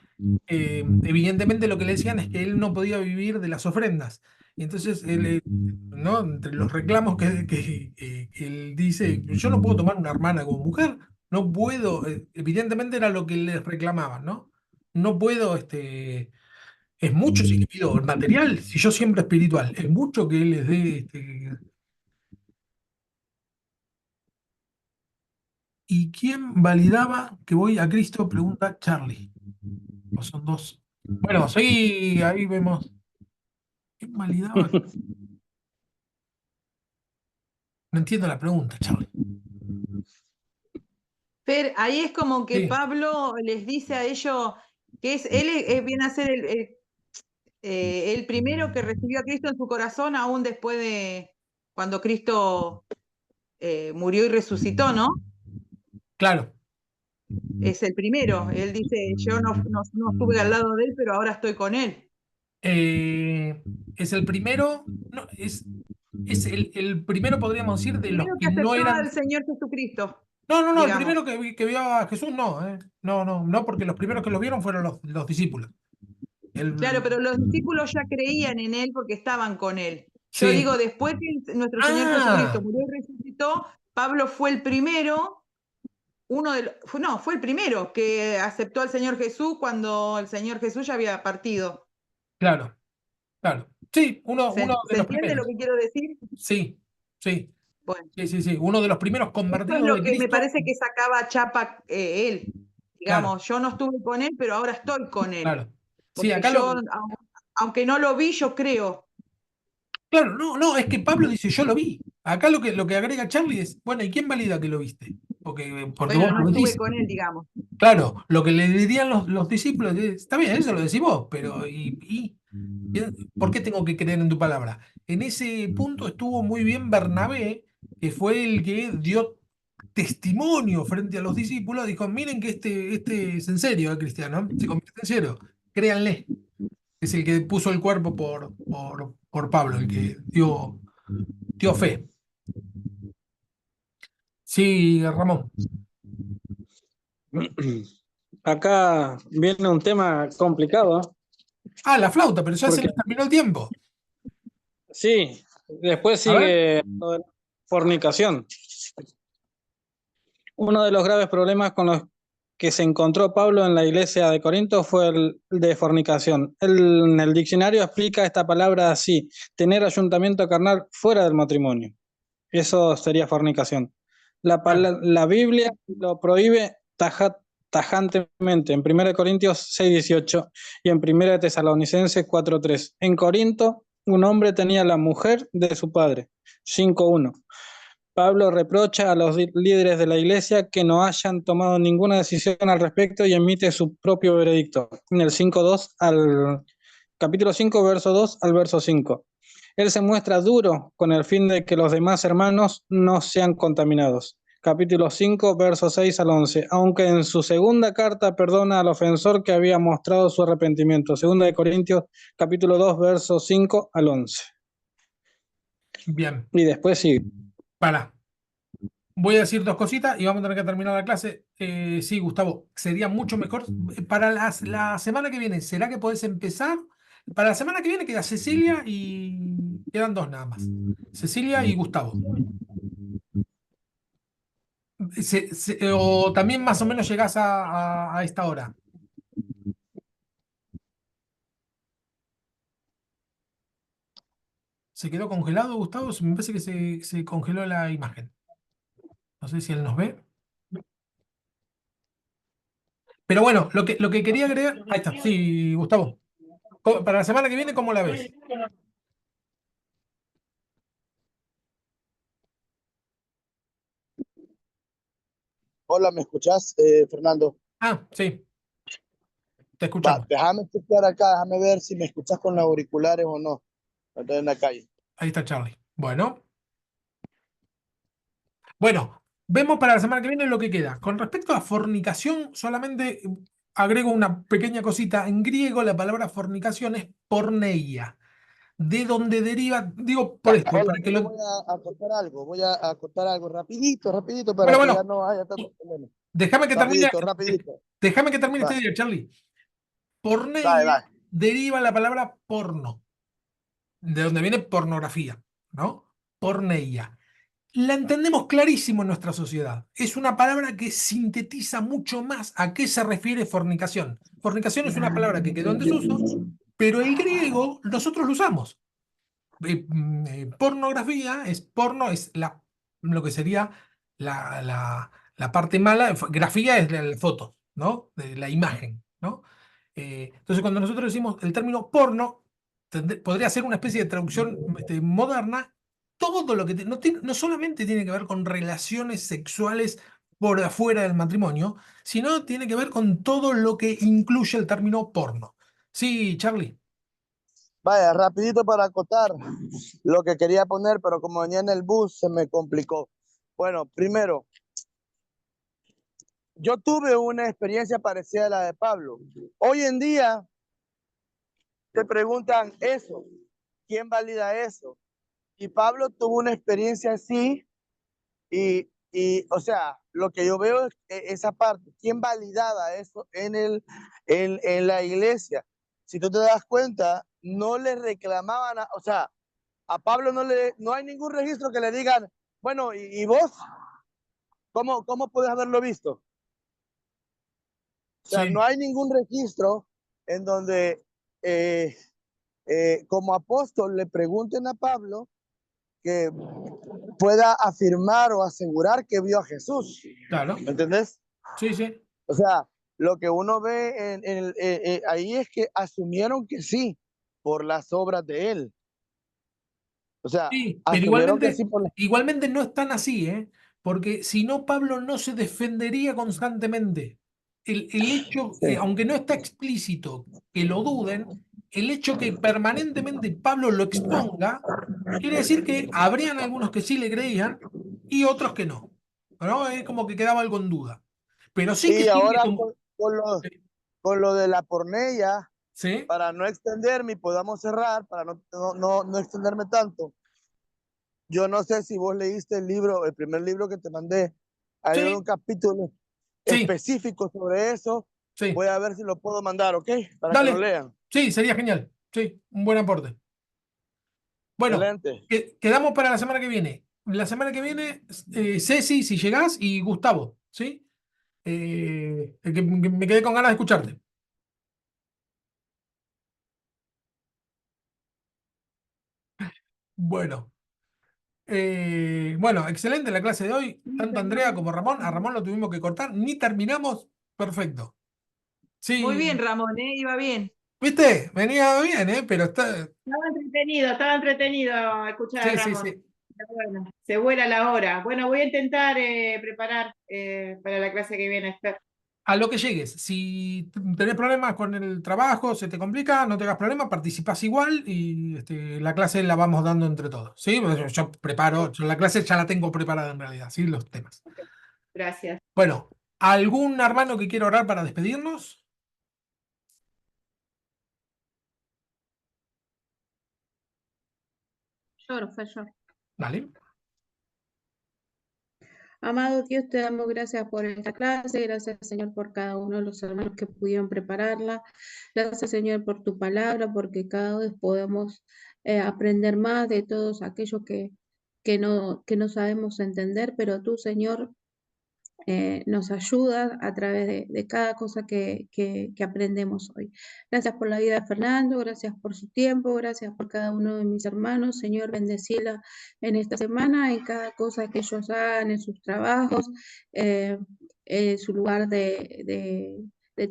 evidentemente lo que le decían es que él no podía vivir de las ofrendas. Y entonces él, ¿no? Entre los reclamos que él dice, yo no puedo tomar una hermana como mujer, no puedo, evidentemente era lo que les reclamaban, ¿no? No puedo, es mucho si le pido material, si yo siempre espiritual, es mucho que él les dé, ¿y quién validaba que voy a Cristo? Pregunta Charlie. O son dos. Bueno, sí, ahí vemos. ¿Quién validaba? No entiendo la pregunta, Charlie. Fer, ahí es como que Sí, Pablo les dice a ellos que viene a ser el primero que recibió a Cristo en su corazón, aún después de cuando Cristo murió y resucitó, ¿no? claro. Es el primero. Él dice, yo no estuve al lado de él, pero ahora estoy con él. Es el primero, no, es el primero, podríamos decir, El de los primero que que no aceptó al eran, Señor Jesucristo. No, no, no, el digamos. primero que vio a Jesús no, no, no, no, porque los primeros que lo vieron fueron los discípulos. Claro, El, pero los discípulos ya creían en él porque estaban con él. Yo sí. digo, después que nuestro Señor Jesucristo Ah, murió y resucitó, Pablo fue el primero, no, fue el primero que aceptó al Señor Jesús cuando el Señor Jesús ya había partido. claro, claro. Sí, uno de Se los entiende lo primeros. que quiero decir? Sí, sí, Bueno, sí, sí, sí. Uno de los primeros esto es convertidos lo de que me Cristo. parece que sacaba chapa él. Claro, Digamos, yo no estuve con él, pero ahora estoy con él. claro. Sí, Porque acá yo, aunque no lo vi, yo creo. claro, no, no, es que Pablo dice, yo lo vi. Acá lo que agrega Charlie es, bueno, ¿y quién valida que lo viste? Porque vos Bueno, no lo estuve decís. con él, digamos. Claro, lo que le dirían los discípulos, está bien, eso lo decís vos, pero ¿por qué tengo que creer en tu palabra? En ese punto estuvo muy bien Bernabé, que fue el que dio testimonio frente a los discípulos, dijo, miren que este es en serio, cristiano, se convierte en serio, créanle, es el que puso el cuerpo por Pablo, el que dio fe. Sí, Ramón. Acá viene un tema complicado, Ah, la flauta, pero ya se porque nos terminó el tiempo. sí, después A ver. sigue lo de la fornicación. Uno de los graves problemas con los que se encontró Pablo en la iglesia de Corinto fue el de fornicación. Él, en el diccionario explica esta palabra así: tener ayuntamiento carnal fuera del matrimonio. Eso sería fornicación. Claro. La Biblia lo prohíbe tajantemente en 1 Corintios 6:18 y en 1 Tesalonicenses 4:3. En Corinto, un hombre tenía la mujer de su padre. 5:1. Pablo reprocha a los líderes de la iglesia que no hayan tomado ninguna decisión al respecto y emite su propio veredicto en el 5:2 al capítulo 5, verso 2 al verso 5. Él se muestra duro con el fin de que los demás hermanos no sean contaminados. Capítulo 5, verso 6 al 11. Aunque en su segunda carta perdona al ofensor que había mostrado su arrepentimiento. Segunda de Corintios, capítulo 2, verso 5 al 11. Bien, Y después sigue. para. Voy a decir dos cositas y vamos a tener que terminar la clase. Sí, Gustavo, sería mucho mejor para la semana que viene. ¿Será que podés empezar? Para la semana que viene queda Cecilia y quedan dos nada más. Cecilia y Gustavo. O también más o menos llegás a esta hora. ¿Se quedó congelado, Gustavo? Me parece que se congeló la imagen. No sé si él nos ve. Pero bueno, lo que quería agregar. Ahí está, sí, Gustavo. Para la semana que viene, ¿cómo la ves? Hola, ¿me escuchás, Fernando? Ah, sí, te Va, escuchamos. déjame chequear acá, déjame ver si me escuchás con los auriculares o no. Estoy en la calle. Ahí está Charlie. Bueno, vemos para la semana que viene lo que queda. Con respecto a fornicación, solamente agrego una pequeña cosita. En griego, la palabra fornicación es porneia, de donde deriva, digo por esto, Hola, para que solo lo. voy a acotar algo, voy a acotar algo rapidito, rapidito para Bueno, que ya bueno, no haya tanto problema. déjame que termine, Rapidito, rapidito. déjame que termine este Va, día, Charlie. dale, Porneia dale. deriva la palabra porno, de donde viene pornografía, ¿no? Porneia. La entendemos clarísimo en nuestra sociedad. Es una palabra que sintetiza mucho más a qué se refiere fornicación. Fornicación es una palabra que quedó en desuso, pero el griego nosotros lo usamos. Pornografía es porno, es lo que sería la parte mala. Grafía es la foto, ¿no? De la imagen, ¿no? Entonces, cuando nosotros decimos el término porno, podría ser una especie de traducción moderna. Todo lo que no solamente tiene que ver con relaciones sexuales por afuera del matrimonio, sino tiene que ver con todo lo que incluye el término porno. Sí, Charlie. Vaya, rapidito para acotar lo que quería poner, pero como venía en el bus se me complicó. Bueno, primero, yo tuve una experiencia parecida a la de Pablo. Hoy en día te preguntan eso, ¿quién valida eso? Y Pablo tuvo una experiencia así y Y, o sea, lo que yo veo es esa parte, ¿quién validaba eso en la iglesia? Si tú te das cuenta, no le reclamaban, o sea, a Pablo no hay ningún registro que le digan, bueno, ¿y vos? ¿Cómo puedes haberlo visto? O sea, no Sí, hay ningún registro en donde eh, como apóstol le pregunten a Pablo que pueda afirmar o asegurar que vio a Jesús. claro. ¿Me entendés? Sí, sí. O sea, lo que uno ve ahí es que asumieron que sí, por las obras de él. O sea, Sí, pero asumieron que sí por las... igualmente no es tan así, ¿eh? Porque si no, Pablo no se defendería constantemente. El hecho, Sí. aunque no está explícito que lo duden, el hecho que permanentemente Pablo lo exponga, quiere decir que habrían algunos que sí le creían y otros que no. ¿No? Es como que quedaba algo en duda. Pero sí que Y tiene ahora como... con lo de la pornella, Sí, para no extenderme y podamos cerrar, para no extenderme tanto, yo no sé si vos leíste el libro, el primer libro que te mandé, hay un sí, capítulo sí, específico sobre eso. sí. Voy a ver si lo puedo mandar, ¿ok? Para que lo Dale. lean. Sí, sería genial. Sí, un buen aporte. Bueno, Excelente. quedamos para la semana que viene. La semana que viene, Ceci, si llegás, y Gustavo, ¿sí? Que me quedé con ganas de escucharte. Bueno, bueno, excelente la clase de hoy. Tanto Andrea como Ramón. A Ramón lo tuvimos que cortar. Ni terminamos. Perfecto. Muy Sí, bien, Ramón, iba bien. ¿viste? Venía bien, ¿eh? Pero está... Estaba entretenido escuchar a Sí, sí, Ramón. sí. Pero bueno, se vuela la hora. Bueno, voy a intentar preparar para la clase que viene, Esther. A lo que llegues. Si tenés problemas con el trabajo, se te complica, no te hagas problema, participás igual y la clase la vamos dando entre todos. ¿Sí? Pues yo preparo, la clase ya la tengo preparada en realidad, ¿sí? Los temas. Gracias. Bueno, ¿algún hermano que quiera orar para despedirnos? Lloro, fue yo. Dale. Amado Dios, te damos gracias por esta clase, gracias Señor por cada uno de los hermanos que pudieron prepararla, gracias Señor por tu palabra, porque cada vez podemos aprender más de todos aquellos que no sabemos entender, pero tú Señor nos ayuda a través de cada cosa que aprendemos hoy. Gracias por la vida de Fernando, gracias por su tiempo, gracias por cada uno de mis hermanos. Señor, bendecila en esta semana, en cada cosa que ellos hagan, en sus trabajos, en su lugar de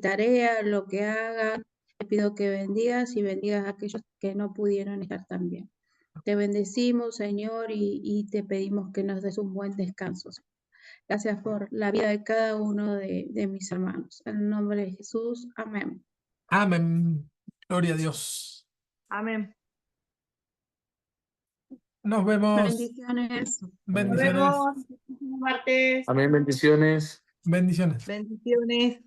tarea, lo que hagan. Te pido que bendigas y bendigas a aquellos que no pudieron estar también. Te bendecimos, Señor, y te pedimos que nos des un buen descanso. Gracias por la vida de cada uno de mis hermanos. En el nombre de Jesús, amén. Amén. Gloria a Dios. Amén. Nos vemos. Bendiciones. Nos Bendiciones. vemos el próximo martes. Amén, bendiciones. Bendiciones. Bendiciones.